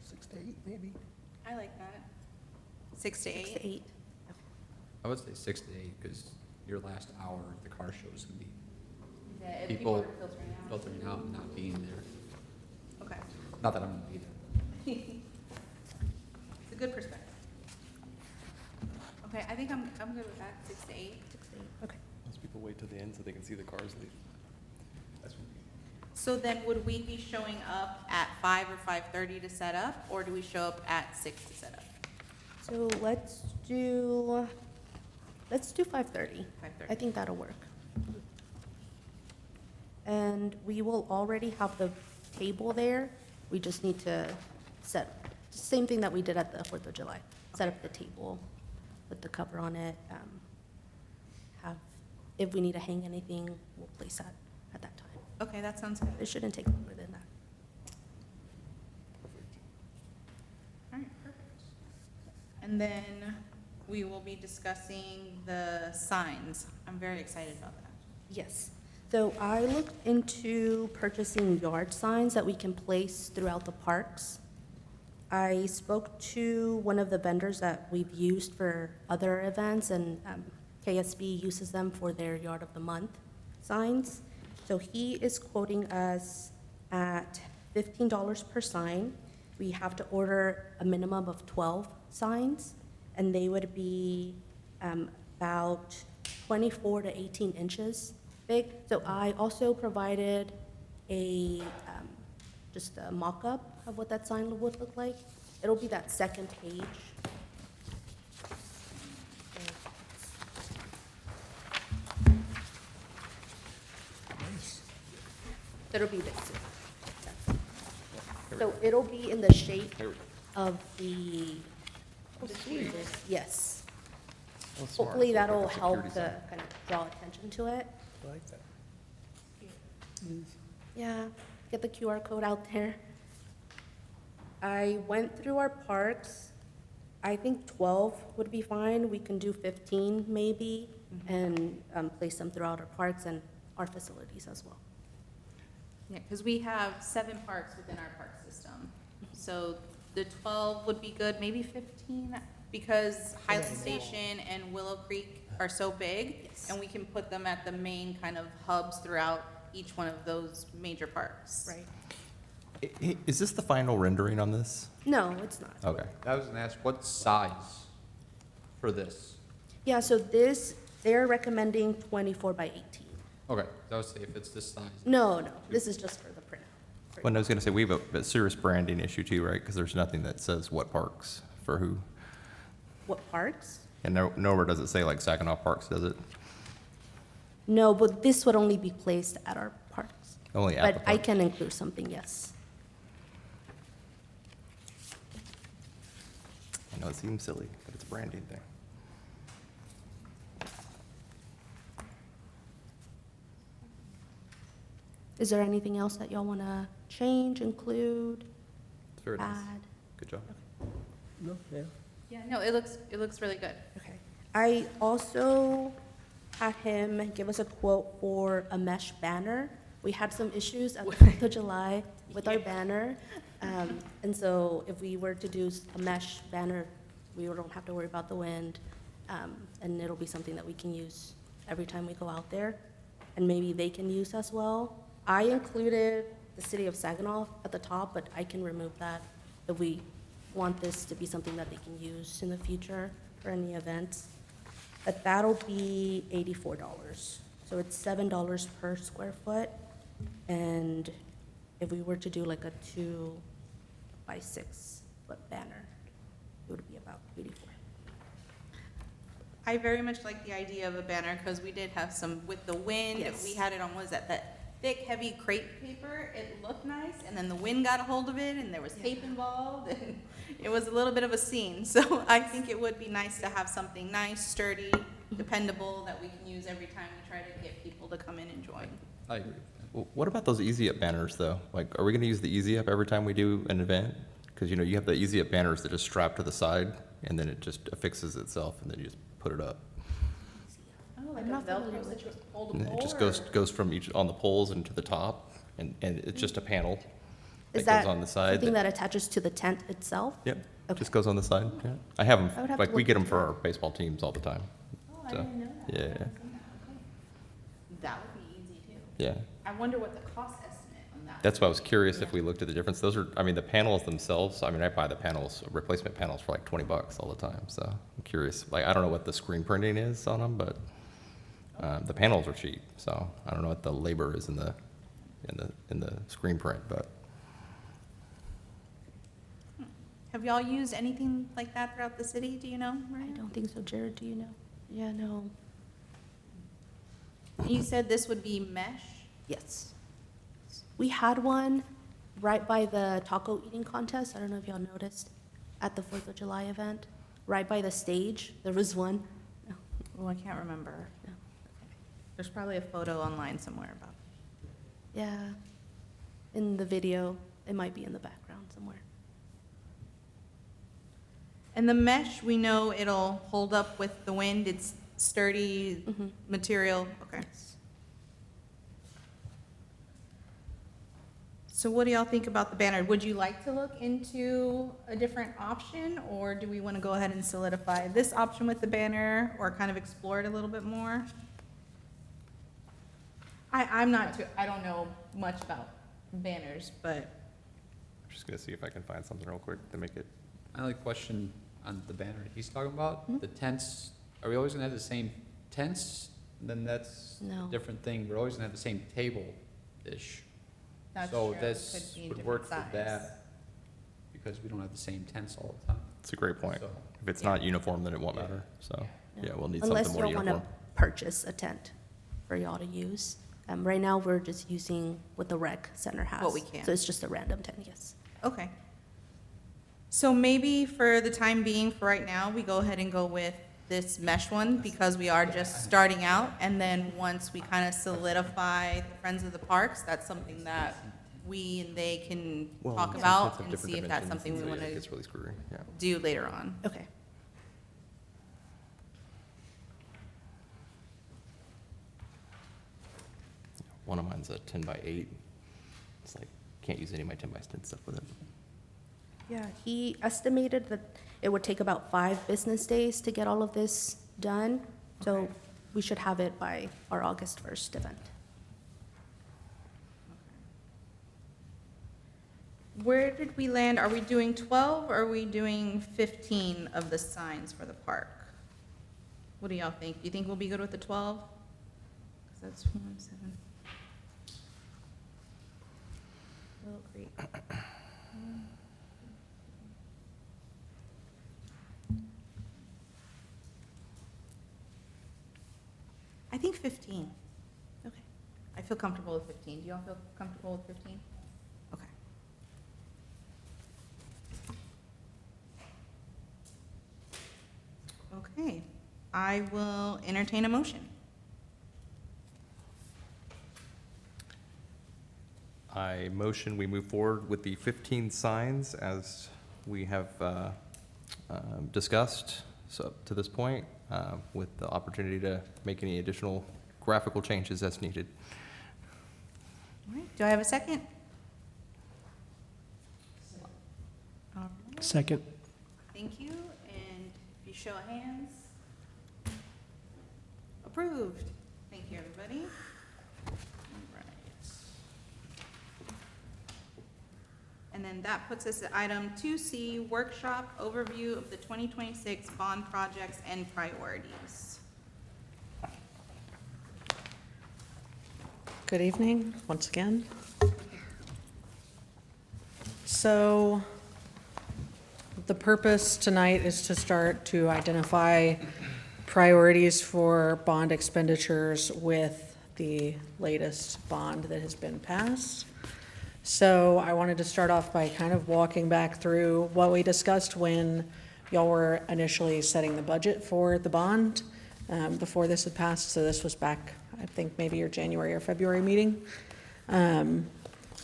6 to 8, maybe? I like that. 6 to 6 8? to 8. I would say 6 to 8, because your last hour, the car shows can be Yeah, if people are filtering out. filtering out and not being there. Okay. Not that I'm gonna be there. It's a good perspective. Okay, I think I'm good with that, 6 to 8. 6 to 8, okay. Most people wait till the end so they can see the cars leave. That's what So then would we be showing up at 5 or 5:30 to set up, or do we show up at 6 to set up? So let's do 5:30. 5:30. I think that'll work. And we will already have the table there. We just need to same thing that we did at the 4th of July. Set up the table, put the cover on it, if we need to hang anything, we'll place that at that time. Okay, that sounds good. It shouldn't take longer than that. All right, perfect. And then we will be discussing the signs. I'm very excited about that. Yes. So I looked into purchasing yard signs that we can place throughout the parks. I spoke to one of the vendors that we've used for other events, and KSB uses them for their Yard of the Month signs. So he is quoting us at $15 per sign. We have to order a minimum of 12 signs, and they would be about 24 to 18 inches big. So I also provided just a mock-up of what that sign would look like. It'll be that second page. It'll be this. So it'll be in the shape Here we of the. sweet. Yes. Oh, smart. Hopefully So like a that'll help security to sign. kind of draw attention to it. I like that. Yeah, get the QR code out there. I went through our parks. I think 12 would be fine. We can do 15 maybe, and place them throughout our parks and our facilities as well. Yeah, because we have 7 parks within our park system. So the 12 would be good, maybe 15, because Highland Station and Willow Creek are so big, Yes. and we can put them at the main kind of hubs throughout each one of those major parks. Right. Is this the final rendering on this? No, it's not. Okay. I was gonna ask, what size for this? Yeah, so they're recommending 24 by 18. Okay, I was say if it's this size. No, this is just for the printout. Well, I was gonna say, we have a serious branding issue too, right? Because there's nothing that says what parks for who. What parks? And nowhere does it say like Saginaw Parks, does it? No, but this would only be placed at our parks. Only at the But I park. can include something, yes. I know it seems silly, but it's a branding thing. Is there anything else that y'all want to change, include, It's very nice. add? Good job. No, yeah. Yeah, no, it looks really good. Okay. I also had him give us a quote for a mesh banner. We had some issues at the 4th of July with our banner. And so if we were to do a mesh banner, we don't have to worry about the wind. And it'll be something that we can use every time we go out there. And maybe they can use as well. I included the city of Saginaw at the top, but I can remove that if we want this to be something that they can use in the future for any events. But that'll be $84. So it's $7 per square foot. And if we were to do like a 2 by 6 foot banner, it would be about 84. I very much like the idea of a banner, because we did have some, with the wind, Yes. we had it on, was that thick, heavy crepe paper. It looked nice, and then the wind got a hold of it, and there was tape involved, and it was a little bit of a scene. So I think it would be nice to have something nice, sturdy, dependable, that we can use every time we try to get people to come in and join. I agree. What about those Easy Up banners, though? Like, are we gonna use the Easy Up every time we do an event? Because, you know, you have the Easy Up banners that just strap to the side, and then it just affixes itself, and then you just put it up. Oh, like I'm a not familiar Velcro with that just hold And a it pole, just or- goes from each, on the poles and to the top, and it's just a panel Is that that goes on the side. something that attaches to the tent itself? Yep, Okay. just goes on the side, yeah. I have I would them, have like, to we look get them into for that. our baseball teams all the time. Oh, I So, didn't know that. yeah. Okay. That would be easy too. Yeah, I wonder what the cost estimate on that. that's why I was curious if we looked at the difference. Those are, I mean, the panels themselves, I mean, I buy the panels, replacement panels for like $20 all the time, so I'm curious. Like, I don't know what the screen printing is on them, but, the panels are cheap, so I don't know what the labor is in the screen print, but. Have y'all used anything like that throughout the city? Do you know? I Maria? don't think so. Jared, do you know? Yeah, no. You said this would be mesh? Yes. We had one right by the taco eating contest. I don't know if y'all noticed at the 4th of July event. Right by the stage, there was one. No, Oh, I can't remember. no. There's probably a photo online somewhere about it. Yeah. In the video, it might be in the background somewhere. And the mesh, we know it'll hold up with the wind. It's sturdy Mhm. material. Okay. So what do y'all think about the banner? Would you like to look into a different option, or do we want to go ahead and solidify this option with the banner, or kind of explore it a little bit more? I'm not too, I don't know much about banners, but I'm just gonna see if I can find something real quick to make it. My only question on the banner he's talking about, Mhm. the tents, are we always gonna have the same tents? Then that's No. a different thing. We're always gonna have the same table-ish. that's So true. It this could be would different work for size. that, because we don't have the same tents all the time. It's a great point. So- If it's not uniform, then it won't Yeah. matter, so, No. yeah, we'll need Unless something more y'all want uniform. to purchase a tent for y'all to use. Right now, we're just using what the rec center has. What we can. So it's just a random tent, yes. Okay. So maybe for the time being, for right now, we go ahead and go with this mesh one, because we are just starting out. And then once we kind of solidify the Friends of the Parks, that's something that we and they can Well, talk since about it's of and different see if that's dimensions, something we so want yeah, it to gets really screwy, yeah. do later on. Okay. One of mine's a 10x8. It's like, can't use any of my 10x10 stuff with it. Yeah, he estimated that it would take about 5 business days to get all of this done. So Okay. we should have it by our August 1st event. Where did we land? Are we doing 12 or are we doing 15 of the signs for the park? What do y'all think? Do you think we'll be good with the 12? 'Cause that's 1, 7. Willow Creek. I think 15. Okay. I feel comfortable with 15. Do y'all feel comfortable with 15? Okay. Okay, I will entertain a motion. I motion we move forward with the 15 signs as we have discussed so up to this point, with the opportunity to make any additional graphical changes as needed. All right, do I have a second? All right, Second. thank you, and if you show of hands. Approved. Thank you, everybody. All right. And then that puts us at item 2C, workshop overview of the 2026 bond projects and priorities. Good evening, once again. So the purpose tonight is to start to identify priorities for bond expenditures with the latest bond that has been passed. So I wanted to start off by kind of walking back through what we discussed when y'all were initially setting the budget for the bond, before this had passed. So this was back, I think, maybe your January or February meeting.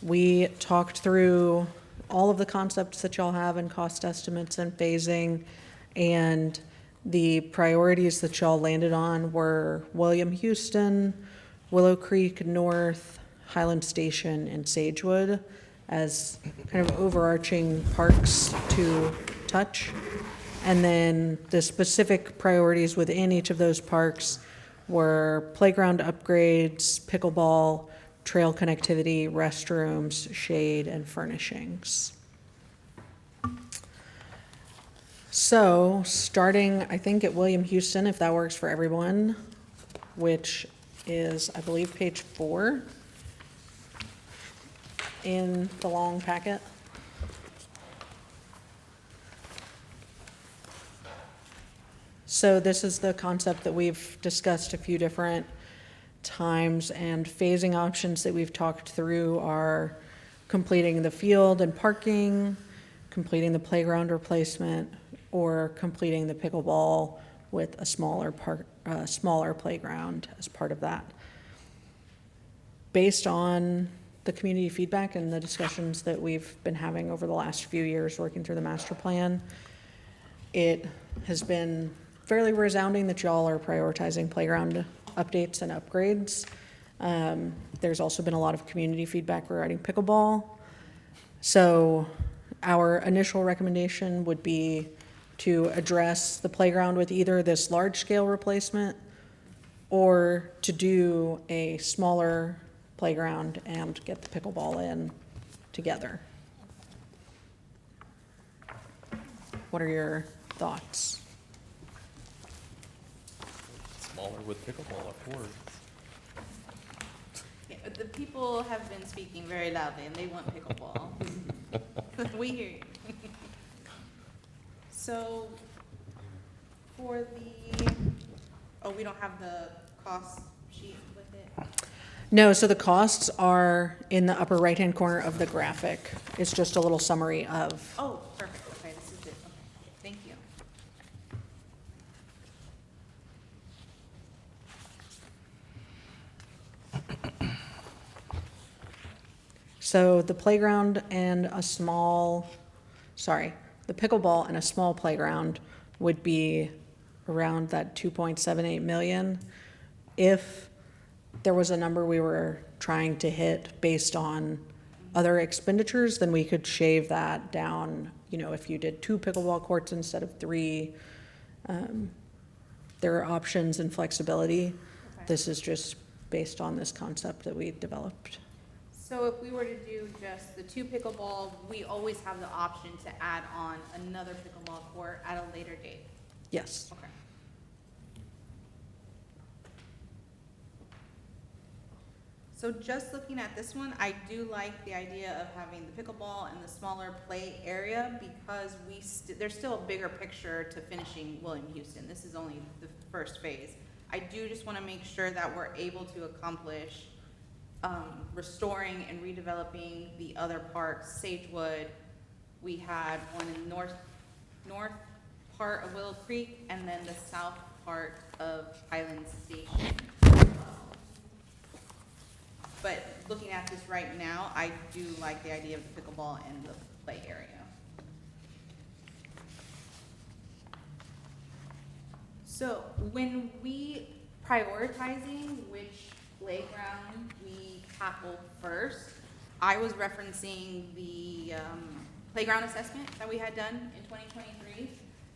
We talked through all of the concepts that y'all have and cost estimates and phasing, and the priorities that y'all landed on were William Houston, Willow Creek North, Highland Station, and Sagewood as kind of overarching parks to touch. And then the specific priorities within each of those parks were playground upgrades, pickleball, trail connectivity, restrooms, shade, and furnishings. So, starting, I think, at William Houston, if that works for everyone, which is, I believe, page 4 in the long packet. So this is the concept that we've discussed a few different times, and phasing options that we've talked through are completing the field and parking, completing the playground replacement, or completing the pickleball with a smaller playground as part of that. Based on the community feedback and the discussions that we've been having over the last few years working through the master plan, it has been fairly resounding that y'all are prioritizing playground updates and upgrades. There's also been a lot of community feedback regarding pickleball. So our initial recommendation would be to address the playground with either this large-scale replacement or to do a smaller playground and get the pickleball in together. What are your thoughts? Smaller with pickleball, of course. Yeah, the people have been speaking very loudly, and they want pickleball. We hear you. So, for the, oh, we don't have the cost sheet with it? No, so the costs are in the upper right-hand corner of the graphic. It's just a little summary of. Oh, perfect, okay, this is it, okay, thank you. So the playground and the pickleball and a small playground would be around that 2.78 million. If there was a number we were trying to hit based on other expenditures, then we could shave that down. You know, if you did 2 pickleball courts instead of 3, there are options and flexibility. Okay. This is just based on this concept that we developed. So if we were to do just the 2 pickleball, we always have the option to add on another pickleball court at a later date? Yes. Okay. So just looking at this one, I do like the idea of having the pickleball and the smaller play area because there's still a bigger picture to finishing William Houston. This is only the first phase. I do just want to make sure that we're able to accomplish restoring and redeveloping the other parks. Sagewood, we had one in north part of Willow Creek, and then the south part of Highland Station. But looking at this right now, I do like the idea of the pickleball and the play area. So when we prioritizing which playground we tackle first, I was referencing the playground assessment that we had done in 2023,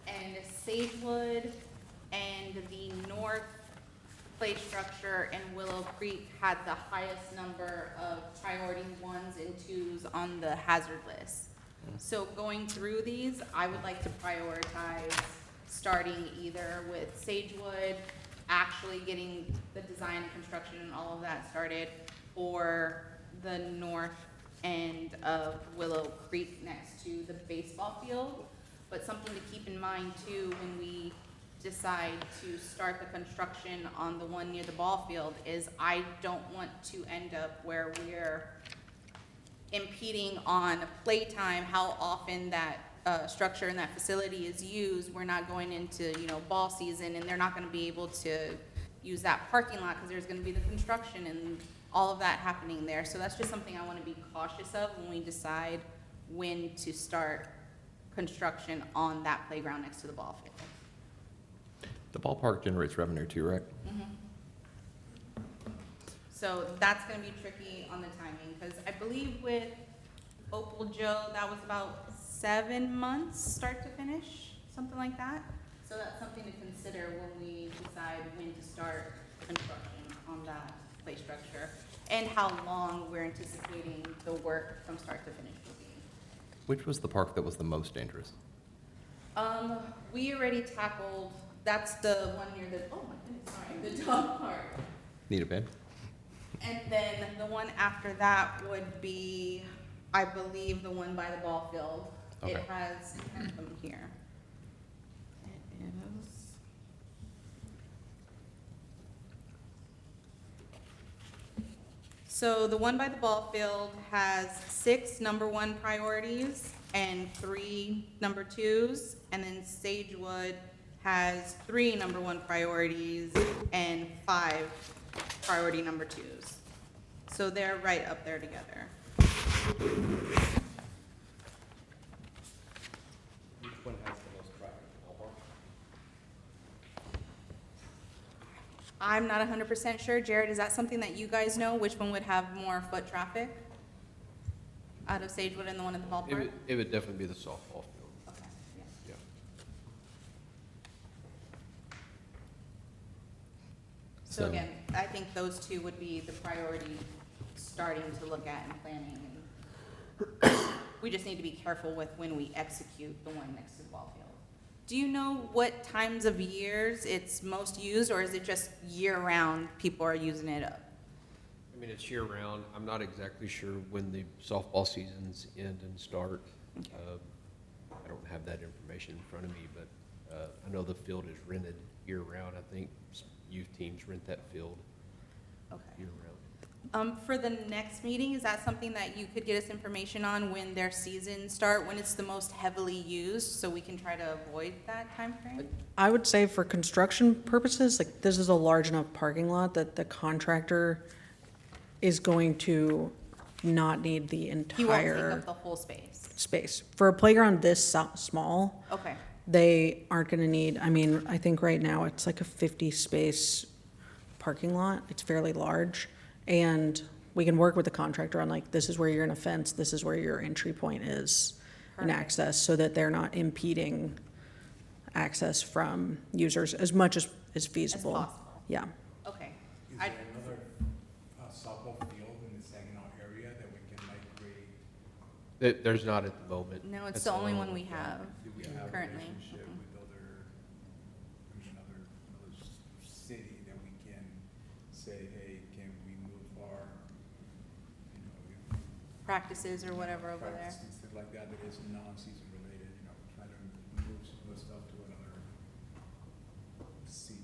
and Sagewood and the North Play Structure and Willow Creek had the highest number of priority 1s and 2s on the hazard list. So going through these, I would like to prioritize starting either with Sagewood, actually getting the design and construction and all of that started, or the north end of Willow Creek next to the baseball field. But something to keep in mind too when we decide to start the construction on the one near the ball field is I don't want to end up where we're impeding on playtime, how often that structure and that facility is used. We're not going into, ball season, and they're not gonna be able to use that parking lot because there's gonna be the construction and all of that happening there. So that's just something I wanna be cautious of when we decide when to start construction on that playground next to the ball field. The ballpark generates revenue too, right? So that's gonna be tricky on the timing, because I believe with Opal Joe, that was about 7 months, start to finish, something like that. So that's something to consider when we decide when to start construction on that play structure, and how long we're anticipating the work from start to finish will be. Which was the park that was the most dangerous? We already tackled, that's the one near the, oh my goodness, sorry, the dog park. Need a pin? And then the one after that would be, I believe, the one by the ball field. It Okay. has them here. It is. So the one by the ball field has 6 number 1 priorities and 3 number 2s, and then Sagewood has 3 number 1 priorities and 5 priority number 2s. So they're right up there together. Which one has the most traffic, ballpark? I'm not 100% sure. Jared, is that something that you guys know? Which one would have more foot traffic? Out of Sagewood and the one at the ballpark? It would definitely be the softball field, Okay, yeah. yeah. So So- again, I think those two would be the priority starting to look at and planning. And we just need to be careful with when we execute the one next to the ball field. Do you know what times of years it's most used, or is it just year-round people are using it up? I mean, it's year-round. I'm not exactly sure when the softball seasons end and start. I don't have that information in front of me, but I know the field is rented year-round. I think youth teams rent that field Okay. year-round. For the next meeting, is that something that you could get us information on when their seasons start, when it's the most heavily used, so we can try to avoid that timeframe? I would say for construction purposes, like, this is a large enough parking lot that the contractor is going to not need the He won't take entire up the whole space. space. For a playground this small, Okay, they aren't gonna need, I mean, I think right now it's like a 50-space parking lot. It's fairly large. And we can work with the contractor on, like, this is where you're gonna fence, this is where your entry point is and Perfect. access, so that they're not impeding access from users as much as is feasible. possible. Yeah. okay. Is I- there another softball field in the Saginaw area that we can like create? There's not at the moment. No, it's That's the only all. one we have Do we have a currently. relationship with other, another city that we can say, hey, can we move our, Practices or whatever over there. practice and stuff like that, that is non-season related, try to move some of the stuff to another city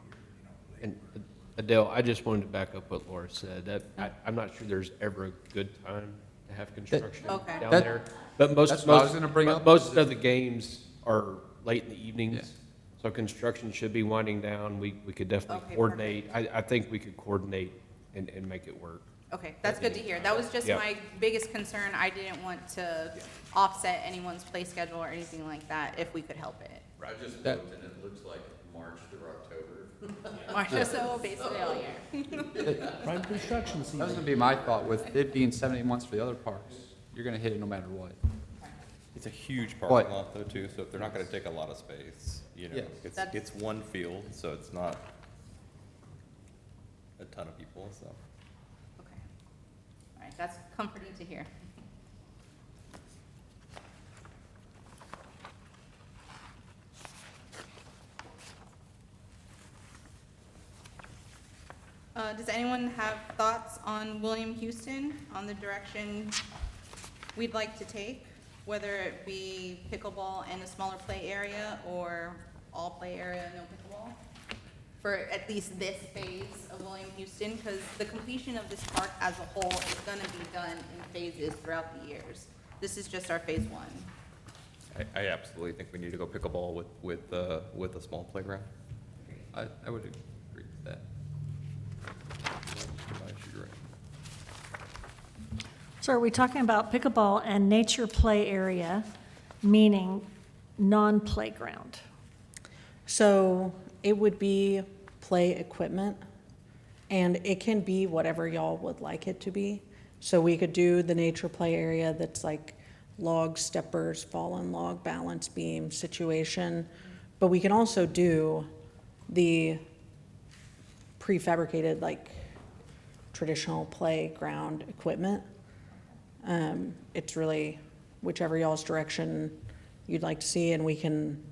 here, And Lake. Adele, I just wanted to back up what Laura said. I'm not sure there's ever a good time to have construction Okay. down That- there. But most, that's what I was most, gonna bring up. most of the games are late in the Yeah. evenings. So construction should be winding down. We could definitely Okay, coordinate. I think we could coordinate and make it work. Okay, that's good to hear. That was just Yeah. my biggest concern. I didn't want to offset anyone's play schedule or anything like that, if we could help it. I just That- looked and it looks like March through October. Marcia, so basically all year. Prime construction That was gonna season. be my thought, with it being 70 months for the other parks, you're gonna hit it no matter what. It's a huge But- parking lot though too, so if they're not gonna take a lot of space, Yes. That's- it's one field, so it's not a ton of people, so. Okay. All right, that's comforting to hear. Does anyone have thoughts on William Houston, on the direction we'd like to take? Whether it be pickleball and a smaller play area, or all play area, no pickleball, for at least this phase of William Houston, because the completion of this park as a whole is gonna be done in phases throughout the years. This is just our phase one. I absolutely think we need to go pickleball with a small playground. I would agree with that. You're right. So are we talking about pickleball and nature play area, meaning non-playground? So it would be play equipment, and it can be whatever y'all would like it to be. So we could do the nature play area that's like log steppers, fallen log, balance beam situation, but we can also do the prefabricated, like traditional playground equipment. It's really whichever y'all's direction you'd like to see, and we can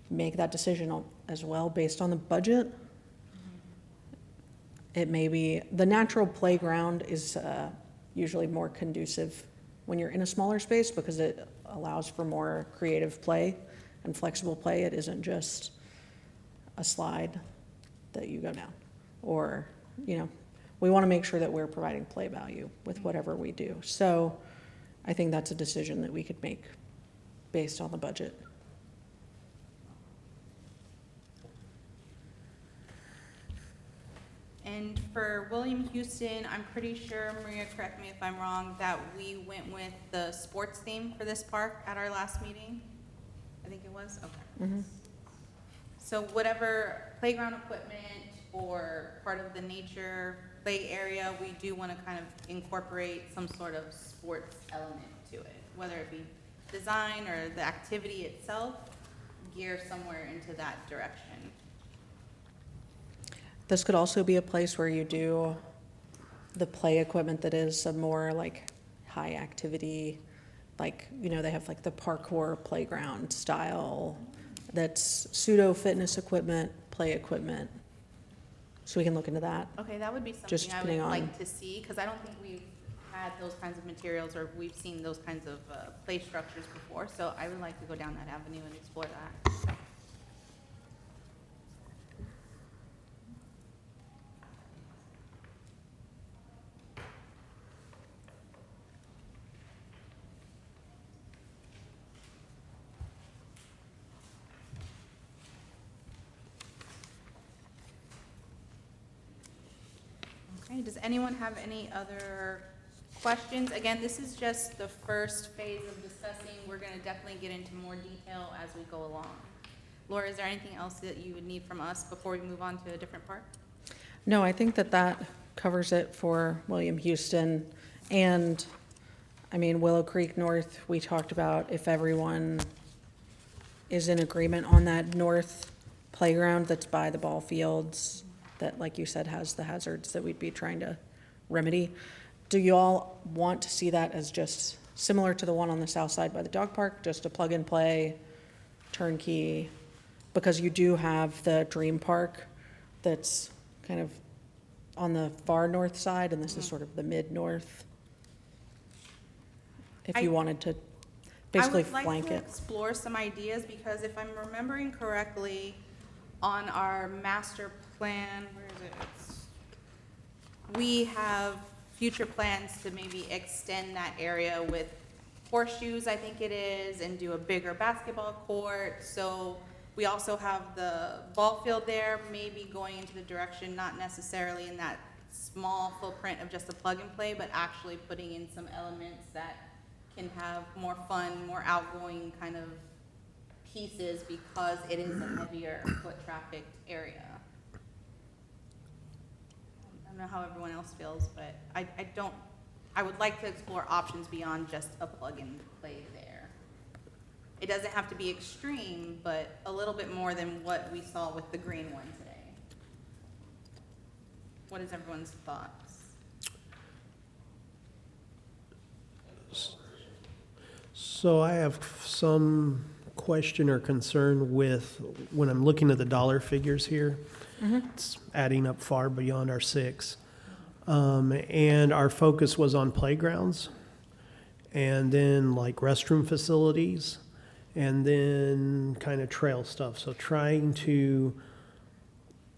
make that decision as well based on the budget. It may be, the natural playground is usually more conducive when you're in a smaller space because it allows for more creative play and flexible play. It isn't just a slide that you go down. Or, you know, we want to make sure that we're providing play value with whatever we do. So I think that's a decision that we could make based on the budget. And for William Houston, I'm pretty sure, Maria, correct me if I'm wrong, that we went with the sports theme for this park at our last meeting? I think it was, okay. So whatever playground equipment or part of the nature play area, we do want to kind of incorporate some sort of sports element to it, whether it be design or the activity itself, gear somewhere into that direction. This could also be a place where you do the play equipment that is a more like high activity, like, you know, they have like the parkour playground style that's pseudo fitness equipment, play equipment. So we can look into that. Okay, that would be Just something I would depending on- like to see, because I don't think we've had those kinds of materials or we've seen those kinds of play structures before, so I would like to go down that avenue and explore that. Okay, does anyone have any other questions? Again, this is just the first phase of discussing. We're gonna definitely get into more detail as we go along. Laura, is there anything else that you would need from us before we move on to a different part? No, I think that that covers it for William Houston. And, I mean, Willow Creek North, we talked about if everyone is in agreement on that north playground that's by the ball fields, that, like you said, has the hazards that we'd be trying to remedy. Do you all want to see that as just similar to the one on the south side by the dog park, just a plug and play, turnkey? Because you do have the Dream Park that's kind of on the far north side, and this is sort of the mid-north. If you wanted to basically flank I would like to it. explore some ideas, because if I'm remembering correctly, on our master plan, where is it? We have future plans to maybe extend that area with horseshoes, I think it is, and do a bigger basketball court. So we also have the ball field there, maybe going into the direction, not necessarily in that small footprint of just a plug and play, but actually putting in some elements that can have more fun, more outgoing kind of pieces, because it is a heavier foot trafficked area. I don't know how everyone else feels, but I would like to explore options beyond just a plug and play there. It doesn't have to be extreme, but a little bit more than what we saw with the green one today. What is everyone's thoughts? So I have some question or concern with, when I'm looking at the dollar figures here, it's adding up far beyond our 6. And our focus was on playgrounds and then like restroom facilities. and then kind of trail stuff. So trying to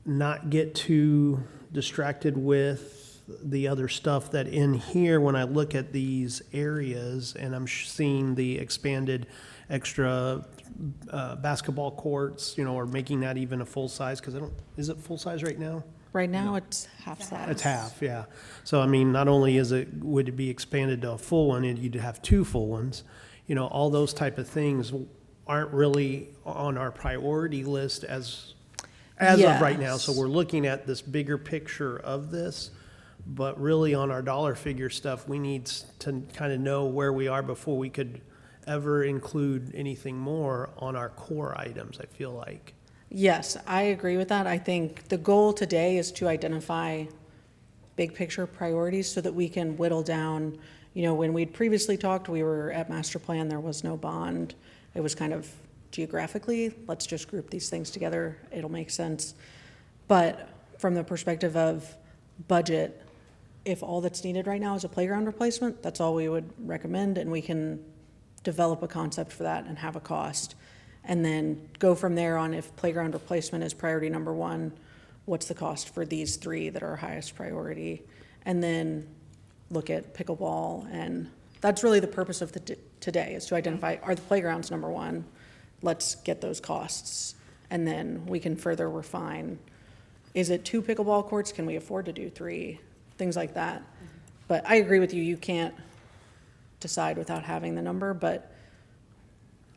not get too distracted with the other stuff that in here, when I look at these areas and I'm seeing the expanded extra basketball courts, you know, or making that even a full size, because I don't, is it full size right now? Right now, it's half size. It's half, yeah. So I mean, not only would it be expanded to a full one, you'd have 2 full ones. You know, all those type of things aren't really on our priority list as of right now. So Yes. we're looking at this bigger picture of this, but really on our dollar figure stuff, we need to kind of know where we are before we could ever include anything more on our core items, I feel like. Yes, I agree with that. I think the goal today is to identify big picture priorities so that we can whittle down, you know, when we'd previously talked, we were at master plan, there was no bond. It was kind of geographically, let's just group these things together, it'll make sense. But from the perspective of budget, if all that's needed right now is a playground replacement, that's all we would recommend, and we can develop a concept for that and have a cost. And then go from there on. If playground replacement is priority number 1, what's the cost for these 3 that are highest priority? And then look at pickleball, and that's really the purpose of today, is to identify, are the playgrounds number 1? Let's get those costs, and then we can further refine. Is it 2 pickleball courts? Can we afford to do 3? Things like that. But I agree with you, you can't decide without having the number, but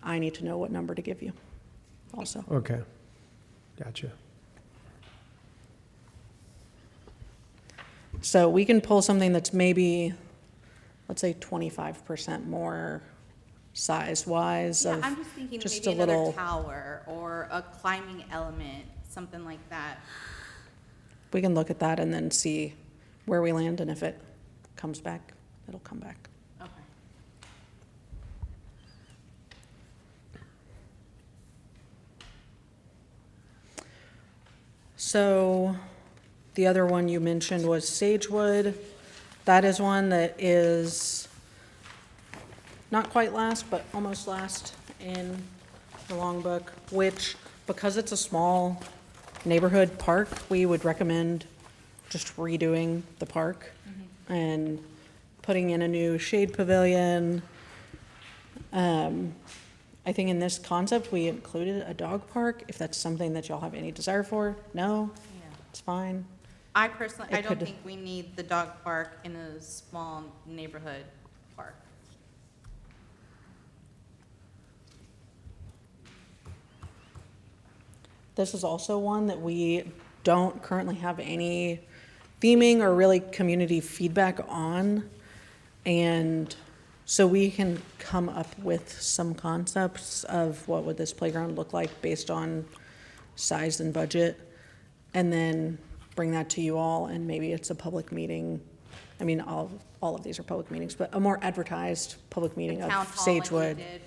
I need to know what number to give you also. Okay, gotcha. So we can pull something that's maybe, let's say 25% more size-wise Yeah, of I'm just thinking just maybe a another little, tower or a climbing element, something like that. we can look at that and then see where we land, and if it comes back, it'll come back. Okay. So the other one you mentioned was Sagewood. That is one that is not quite last, but almost last in the long book, which, because it's a small neighborhood park, we would recommend just redoing the park and putting in a new shade pavilion. I think in this concept, we included a dog park. If that's something that y'all have any desire for, no, it's fine. I personally, It I don't could- think we need the dog park in a small neighborhood park. This is also one that we don't currently have any theming or really community feedback on. And so we can come up with some concepts of what would this playground look like based on size and budget, and then bring that to you all, and maybe it's a public meeting. I mean, all of these are public meetings, but a more advertised public meeting of Town hall like you Sagewood. did.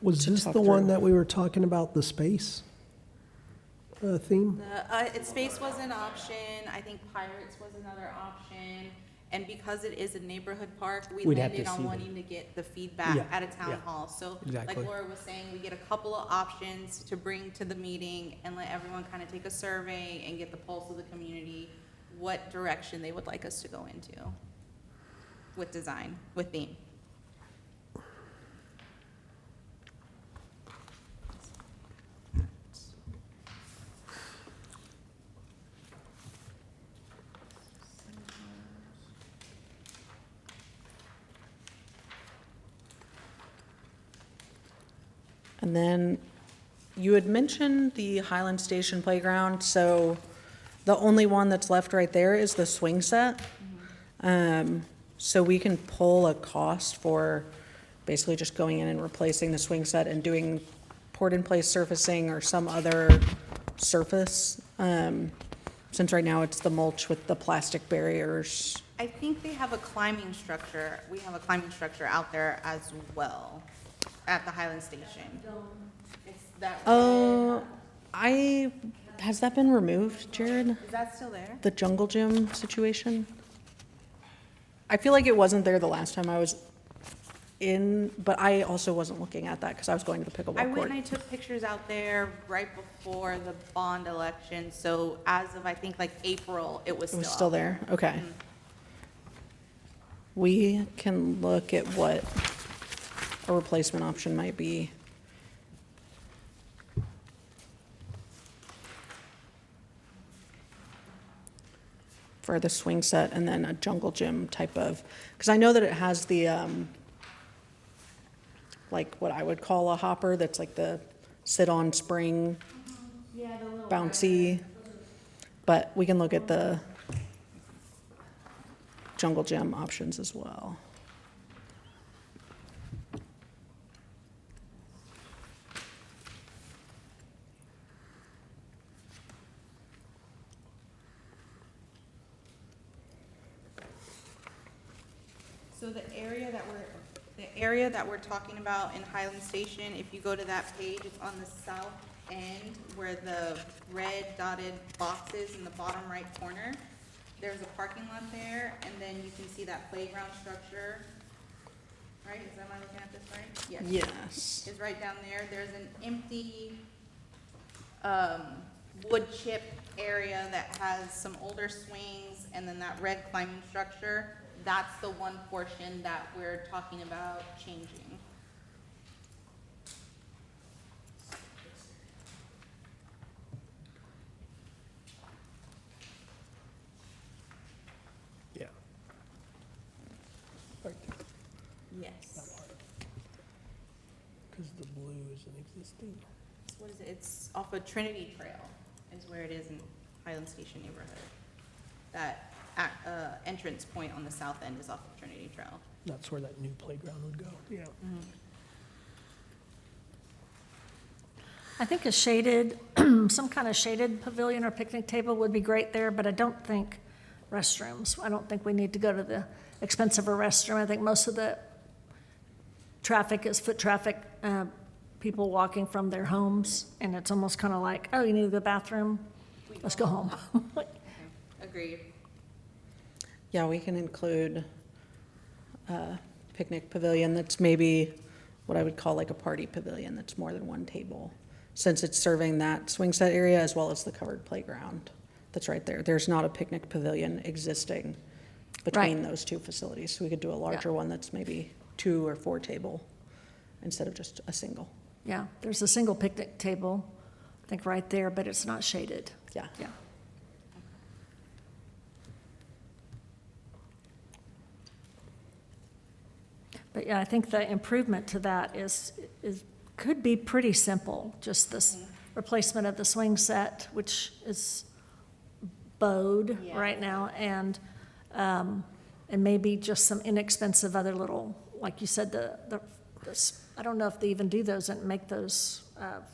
Was To this talk the one through. that we were talking about, the space theme? Space was an option, I think Pirates was another option, and because it is a neighborhood park, we We'd have to landed on see wanting to get the feedback Yeah, at a town yeah, hall. So, exactly. like Laura was saying, we get a couple of options to bring to the meeting and let everyone kind of take a survey and get the pulse of the community, what direction they would like us to go into with design, with theme. And then you had mentioned the Highland Station Playground, so the only one that's left right there is the swing set. So we can pull a cost for basically just going in and replacing the swing set and doing port-in-place surfacing or some other surface. Since right now it's the mulch with the plastic barriers. I think they have a climbing structure, we have a climbing structure out there as well, at the Highland Station. It's that red. Has that been removed, Jared? Is that still there? The jungle gym situation? I feel like it wasn't there the last time I was in, but I also wasn't looking at that because I was going to the I pickleball went court. and I took pictures out there right before the bond election, so as of, I think, like April, it was It was still still out there, okay. We can look at what a replacement option might be. For the swing set and then a jungle gym type of, because I know that it has the, like what I would call a hopper, that's like the sit-on spring bouncy, but we can look at the jungle gym options as well. So the area that we're talking about in Highland Station, if you go to that page, it's on the south end where the red dotted box is in the bottom right corner. There's a parking lot there, and then you can see that playground structure. Right, am I looking at this right? Yes. Is right down there. There's an empty, wood chip area that has some older swings, and then that red climbing structure. That's the one portion that we're talking about changing. Yeah. Yes. Because the blue isn't existing. What is it? It's off of Trinity Trail is where it is in Highland Station neighborhood. That entrance point on the south end is off of Trinity Trail. That's where that new playground would go, yeah. I think a shaded, some kind of shaded pavilion or picnic table would be great there, but I don't think restrooms. I don't think we need to go to the expense of a restroom. I think most of the traffic is foot traffic, people walking from their homes, and it's almost kind of like, oh, you need to go to the bathroom? Let's go home. Agreed. Yeah, we can include a picnic pavilion that's maybe what I would call like a party pavilion that's more than one table, since it's serving that swing set area as well as the covered playground that's right there. There's not a picnic pavilion existing between those two facilities, so we could do a larger one that's maybe 2 or 4 table instead of just a single. Yeah, there's a single picnic table, I think right there, but it's not shaded. Yeah. Yeah. But yeah, I think the improvement to that could be pretty simple, just this replacement of the swing set, which is bowed Yeah. right now, and maybe just some inexpensive other little, like you said, I don't know if they even do those and make those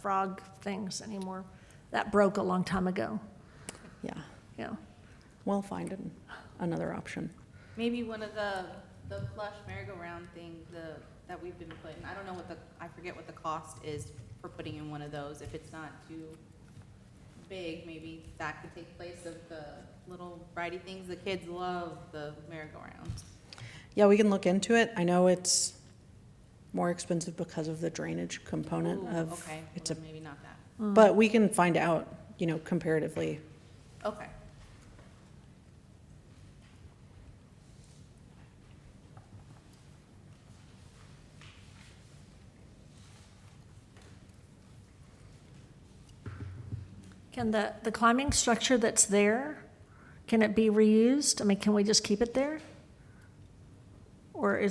frog things anymore. That broke a long time ago, Yeah, yeah. we'll find another option. Maybe one of the plush merry-go-round thing, that we've been putting, I don't know I forget what the cost is for putting in one of those. If it's not too big, maybe that could take place of the little ridey things. The kids love the merry-go-rounds. Yeah, we can look into it. I know it's more expensive because of the drainage component Ooh, of, okay, it's a, well, maybe not that. but we can find out, comparatively. Okay. Can the climbing structure that's there, can it be reused? I mean, can we just keep it there? Or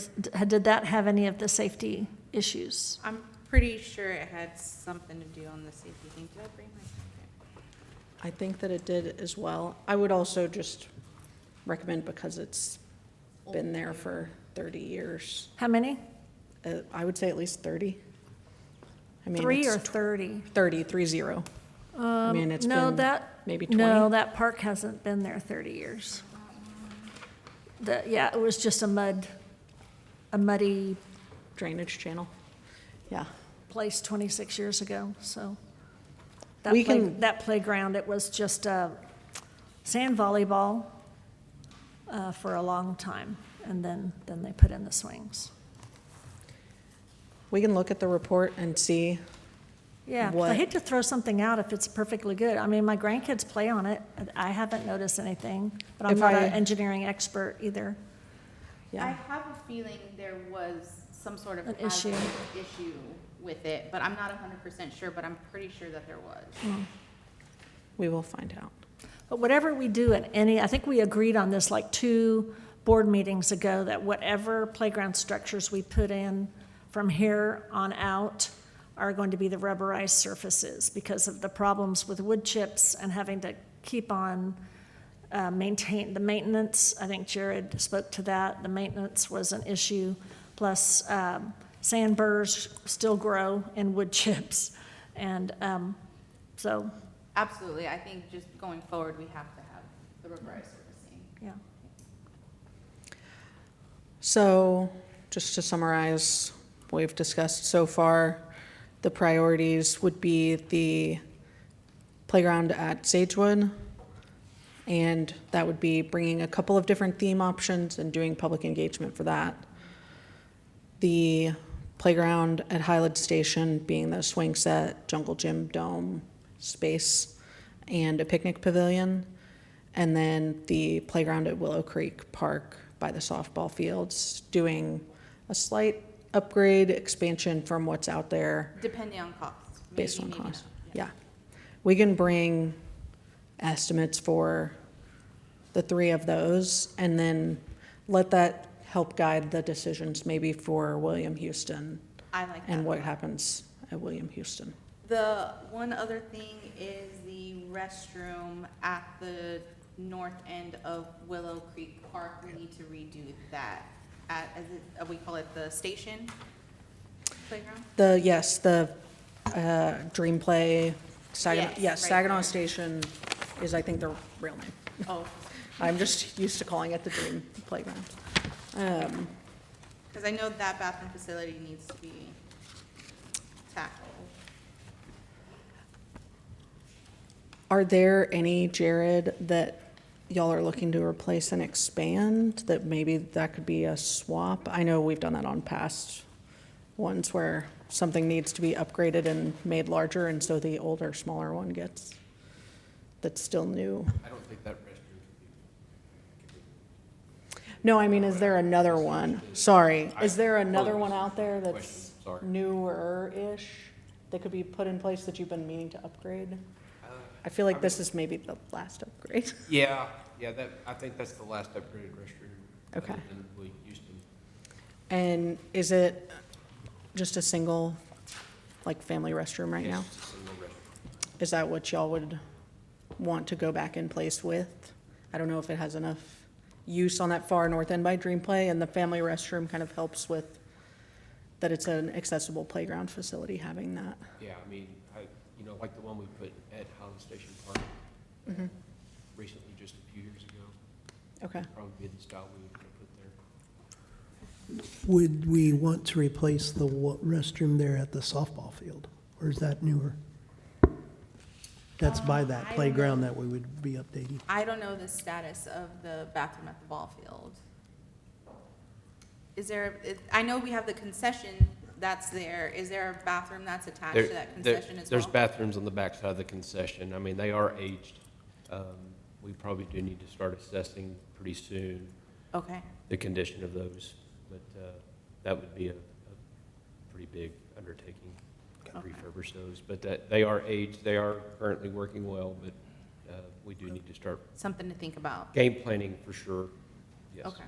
did that have any of the safety issues? I'm pretty sure it had something to do on the safety thing. Did I bring my packet? I think that it did as well. I would also just recommend, because it's been there for 30 years, How many? I would say at least 30. I mean, 3 or it's 30? 30. I mean, it's No, been that, maybe 20. no, that park hasn't been there 30 years. Yeah, it was just a muddy Drainage channel. Yeah. place 26 years ago, so. We can- That playground, it was just sand volleyball for a long time, and then they put in the swings. We can look at the report and see. Yeah, 'cause I What- hate to throw something out if it's perfectly good. I mean, my grandkids play on it. I haven't noticed anything, but I'm If not I- an engineering expert either. I Yeah, have a feeling there was some sort of An issue. hazard issue with it, but I'm not 100% sure, but I'm pretty sure that there was. we will find out. But whatever we do at any, I think we agreed on this like 2 board meetings ago, that whatever playground structures we put in from here on out are going to be the rubberized surfaces because of the problems with wood chips and having to keep on maintain the maintenance. I think Jared spoke to that. The maintenance was an issue. Plus, sand burrs still grow in wood chips. And so, Absolutely, I think just going forward, we have to have the rubberized surfacing. yeah. So, just to summarize what we've discussed so far, the priorities would be the playground at Sagewood, and that would be bringing a couple of different theme options and doing public engagement for that. The playground at Highland Station being the swing set, jungle gym dome space, and a picnic pavilion. And then the playground at Willow Creek Park by the softball fields, doing a slight upgrade, expansion from what's out there Depending on cost. based Maybe, on maybe cost. not. Yeah. We can bring estimates for the 3 of those and then let that help guide the decisions maybe for William Houston I like that. and what happens at William Houston. The one other thing is the restroom at the north end of Willow Creek Park. We need to redo that we call it the station playground? The Dream Play, Saginaw, Yes, yes, right Saginaw there. Station is, I think, the real name. Oh, I'm just used to calling it the Dream Playground. because I know that bathroom facility needs to be tackled. Are there any, Jared, that y'all are looking to replace and expand, that maybe that could be a swap? I know we've done that on past ones where something needs to be upgraded and made larger, and so the older, smaller one gets, that's still new. I don't think that restroom No, I mean, is there another one? Sorry, is there another Oh, one out there question, that's sorry. newer-ish that could be put in place that you've been meaning to upgrade? I feel like this is maybe the last upgrade. Yeah, I think that's the last upgraded restroom. Okay. Other than William Houston. And is it just a single, like, family restroom right now? Yes, it's a single restroom. Is that what y'all would want to go back in place with? I don't know if it has enough use on that far north end by Dream Play, and the family restroom kind of helps with that it's an accessible playground facility having that. Yeah, I mean, like the one we put at Highland Station Park recently, just a few years ago. Okay. Probably be the style we would put there. Would we want to replace the restroom there at the softball field, or is that newer? That's by that I don't playground know. that we would be updating. I don't know the status of the bathroom at the ball field. I know we have the concession that's there. Is there a bathroom that's attached to that concession as well? There's bathrooms on the backside of the concession. I mean, they are aged. We probably do need to start assessing pretty soon Okay, the condition of those, but that would be a pretty big undertaking to Okay. refurbish those. But they are aged, they are currently working well, but we do need to start something to think about. game planning for sure, yes. Okay.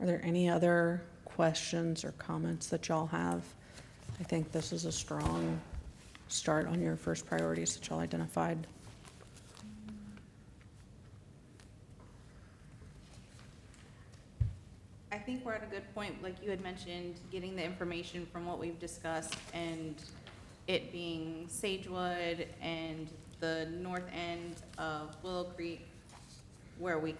Are there any other questions or comments that y'all have? I think this is a strong start on your first priorities that y'all identified. I think we're at a good point, like you had mentioned, getting the information from what we've discussed and it being Sagewood and the north end of Willow Creek, where we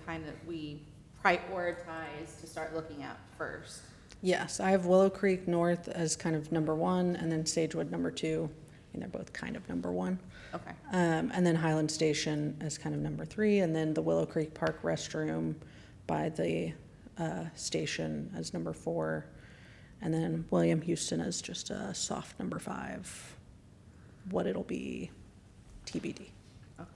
prioritize to start looking at first? Yes, I have Willow Creek North as kind of number one, and then Sagewood number two, and they're both kind of number one. Okay. And then Highland Station as kind of number three, and then the Willow Creek Park restroom by the station as number four, and then William Houston as just a soft number five. What it'll be, TBD. Okay.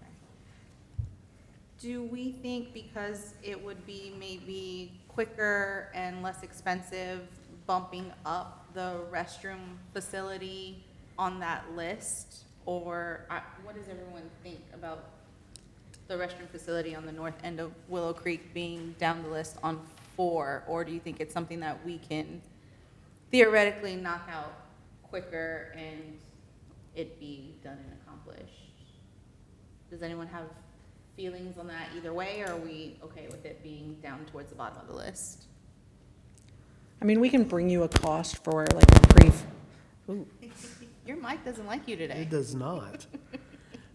Do we think because it would be maybe quicker and less expensive bumping up the restroom facility on that list? Or what does everyone think about the restroom facility on the north end of Willow Creek being down the list on 4? Or do you think it's something that we can theoretically knock out quicker and it be done and accomplished? Does anyone have feelings on that either way, or are we okay with it being down towards the bottom of the list? I mean, we can bring you a cost for like a brief, ooh, Your mic doesn't like you today. It does not.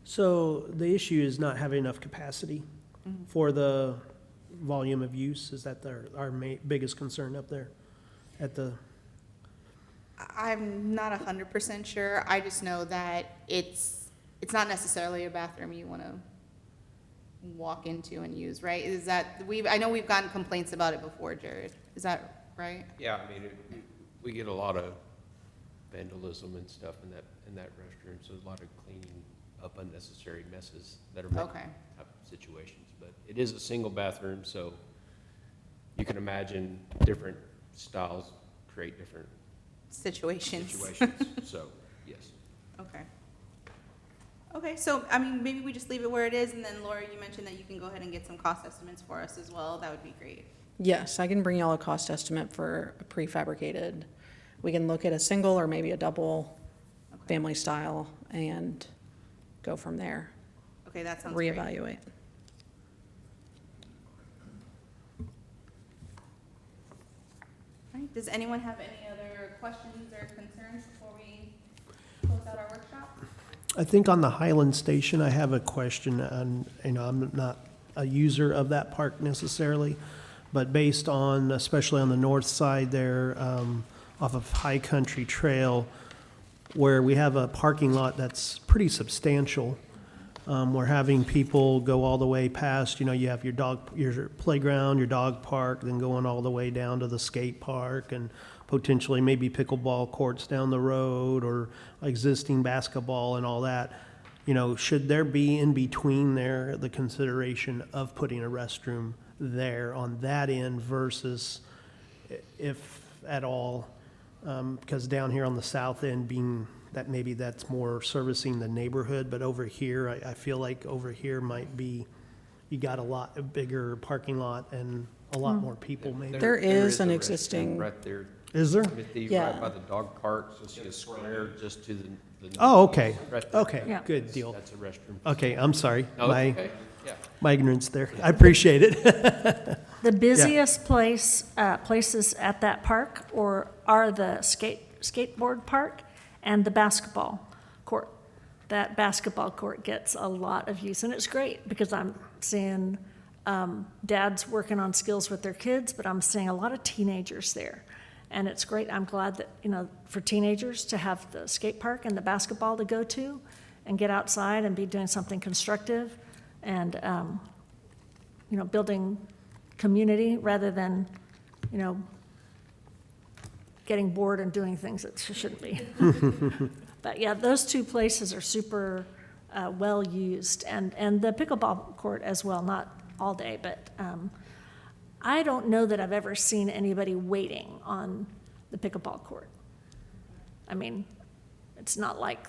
So the issue is not having enough capacity for the volume of use. Is that our biggest concern up there at the? I'm not 100% sure. I just know that it's not necessarily a bathroom you want to walk into and use, right? Is that, I know we've gotten complaints about it before, Jared. Is that right? Yeah, I mean, we get a lot of vandalism and stuff in that restroom, so a lot of cleaning up unnecessary messes that are making Okay. up situations. But it is a single bathroom, so you can imagine different styles create different Situations. situations. So, yes. Okay. Okay, so, I mean, maybe we just leave it where it is, and then Laura, you mentioned that you can go ahead and get some cost estimates for us as well. That would be great. yes, I can bring y'all a cost estimate for a prefabricated. We can look at a single or maybe a double Okay. family style and go from there, Okay, that sounds great. reevaluate. All right, does anyone have any other questions or concerns before we close out our workshop? I think on the Highland Station, I have a question, and, I'm not a user of that park necessarily, but based on, especially on the north side there, off of High Country Trail, where we have a parking lot that's pretty substantial, we're having people go all the way past, you have your playground, your dog park, then going all the way down to the skate park, and potentially maybe pickleball courts down the road, or existing basketball and all that. Should there be in between there the consideration of putting a restroom there on that end versus, if at all, because down here on the south end being that maybe that's more servicing the neighborhood, but over here, I feel like over here might be, you got a bigger parking lot and a lot more people maybe. There is an a restroom existing- Right there, Is there? Yeah. right by the dog park, so see a square just to the. Oh, okay, Right there. okay, Yeah. good deal. That's a restroom. Okay, I'm sorry, No, that's okay, yeah. my ignorance there. I appreciate it. The busiest places at that park are the skateboard park and the basketball court. That basketball court gets a lot of use, and it's great because I'm seeing dads working on skills with their kids, but I'm seeing a lot of teenagers there. And it's great. I'm glad that, for teenagers to have the skate park and the basketball to go to and get outside and be doing something constructive and, building community rather than, getting bored and doing things that shouldn't be. But yeah, those two places are super well-used, and the pickleball court as well, not all day, but I don't know that I've ever seen anybody waiting on the pickleball court. I mean, it's not like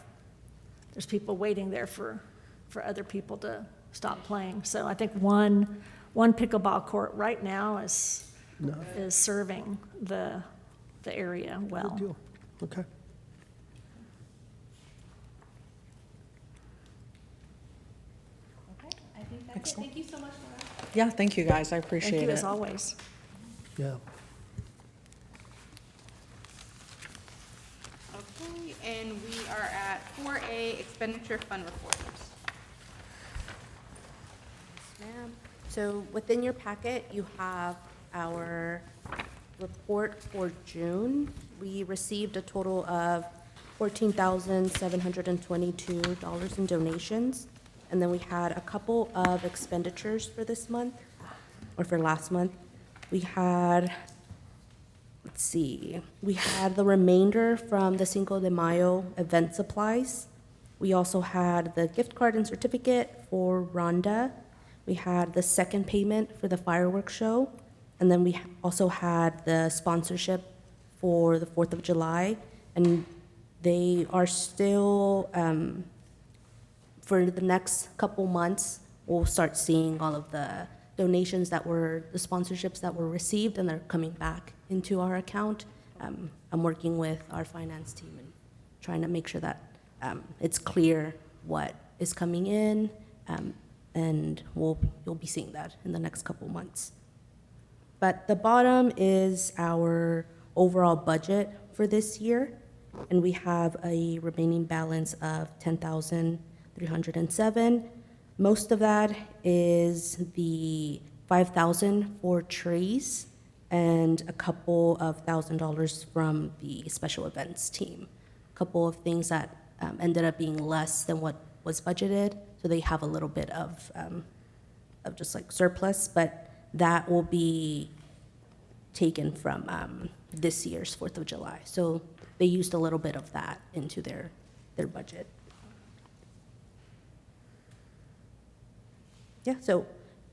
there's people waiting there for other people to stop playing. So I think one pickleball court right now is serving the area well. Good deal. Okay. Okay, I think that's it. Excellent. Thank you so much, Laura. Yeah, thank you, guys, I Thank appreciate you it. as always. Yeah. Okay, and we are at 4A, expenditure fund reports. Ma'am. So within your packet, you have our report for June. We received a total of $14,722 in donations. And then we had a couple of expenditures for this month, or for last month. We had, let's see, we had the remainder from the Cinco de Mayo event supplies. We also had the gift card and certificate for Rhonda. We had the second payment for the fireworks show. And then we also had the sponsorship for the 4th of July. And they are still, for the next couple months, we'll start seeing all of the donations the sponsorships that were received, and they're coming back into our account. I'm working with our finance team and trying to make sure that it's clear what is coming in, and you'll be seeing that in the next couple months. But the bottom is our overall budget for this year, and we have a remaining balance of $10,307. Most of that is the $5,000 for trees and a couple of $1,000 from the special events team. A couple of things that ended up being less than what was budgeted, so they have a little bit of just like surplus, but that will be taken from this year's 4th of July. So they used a little bit of that into their budget. Yeah, so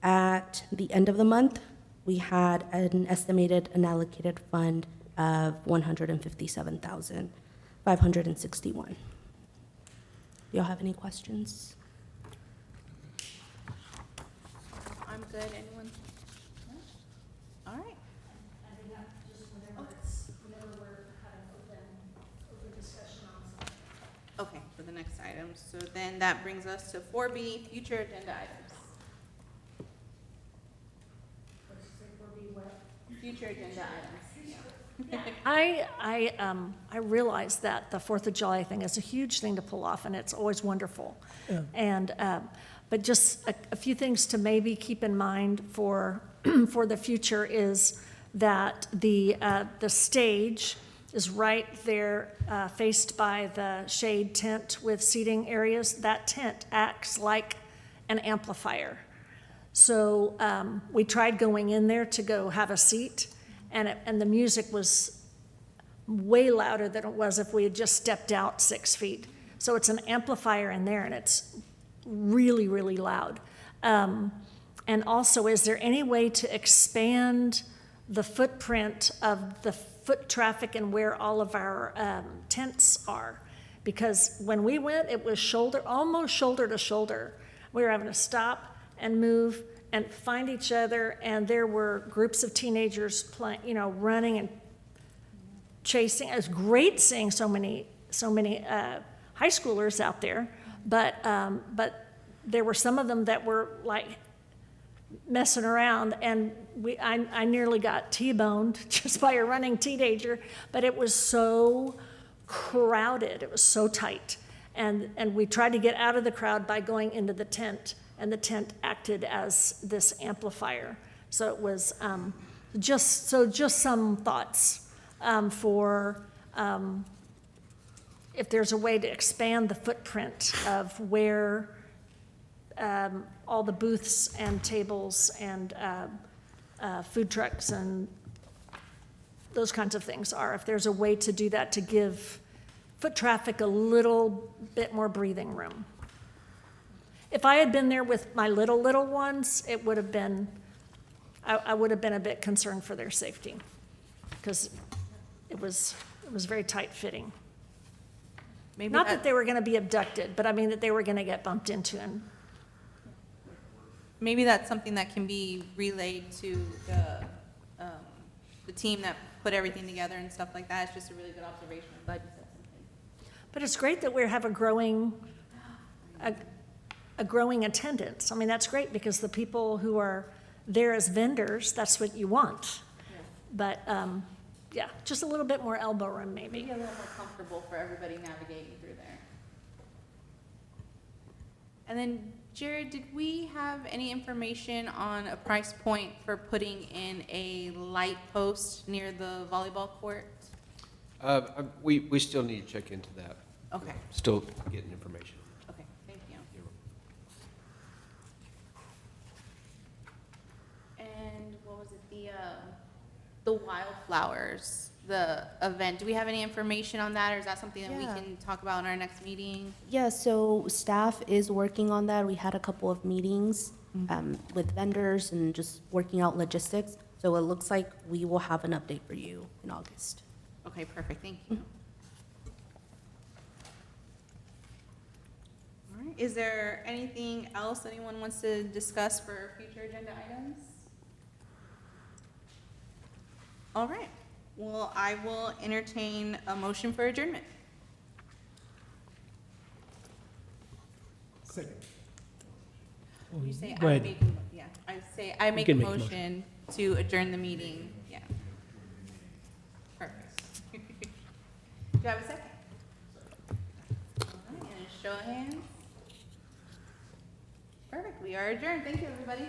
at the end of the month, we had an estimated unallocated fund of $157,561. Y'all have any questions? I'm good. Anyone? No? All right. I think that just whenever we're having open discussion on something. Okay, for the next item. So then that brings us to 4B, future agenda items. Let's say we'll be what? Future agenda items. I realize that the 4th of July thing is a huge thing to pull off, and it's always wonderful. And, but just a few things to maybe keep in mind for, for the future is that the stage is right there, faced by the shade tent with seating areas. That tent acts like an amplifier. So we tried going in there to go have a seat, and the music was way louder than it was if we had just stepped out 6 feet. So it's an amplifier in there, and it's really, really loud. And also, is there any way to expand the footprint of the foot traffic and where all of our tents are? Because when we went, it was almost shoulder to shoulder. We were having to stop and move and find each other, and there were groups of teenagers playing, running and chasing. It was great seeing so many high schoolers out there, but there were some of them that were like messing around, and I nearly got T-boned just by a running teenager. But it was so crowded, it was so tight, and we tried to get out of the crowd by going into the tent, and the tent acted as this amplifier. So it was just some thoughts for if there's a way to expand the footprint of where all the booths and tables and food trucks and those kinds of things are. If there's a way to do that to give foot traffic a little bit more breathing room. If I had been there with my little ones, it would have been, I would have been a bit concerned for their safety, because it was very tight fitting. Maybe Not that they were going to be abducted, but I mean that they were going to get bumped into. And maybe that's something that can be relayed to the team that put everything together and stuff like that. It's just a really good observation. I'm glad you said something. But it's great that we have a growing attendance. I mean, that's great, because the people who are there as vendors, that's what you want. But, yeah, just a little bit more elbow room, maybe. Maybe a little more comfortable for everybody navigating through there. And then Jared, did we have any information on a price point for putting in a light post near the volleyball court? We still need to check into that. Okay, Still getting information. okay, thank you. And what was it, the wildflowers, the event, do we have any information on that, or is that something that we Yeah. can talk about in our next meeting? Yeah, so staff is working on that. We had a couple of meetings with vendors and just working out logistics. So it looks like we will have an update for you in August. Okay, perfect, thank you. All right, is there anything else anyone wants to discuss for future agenda items? All right, well, I will entertain a motion for adjournment. Second. You say Go I ahead. make, yeah, I say I make a can make a motion to adjourn the meeting, yeah. Perfect. Do I have a second? All right, and a show of hands. Perfect, we are adjourned, thank you, everybody.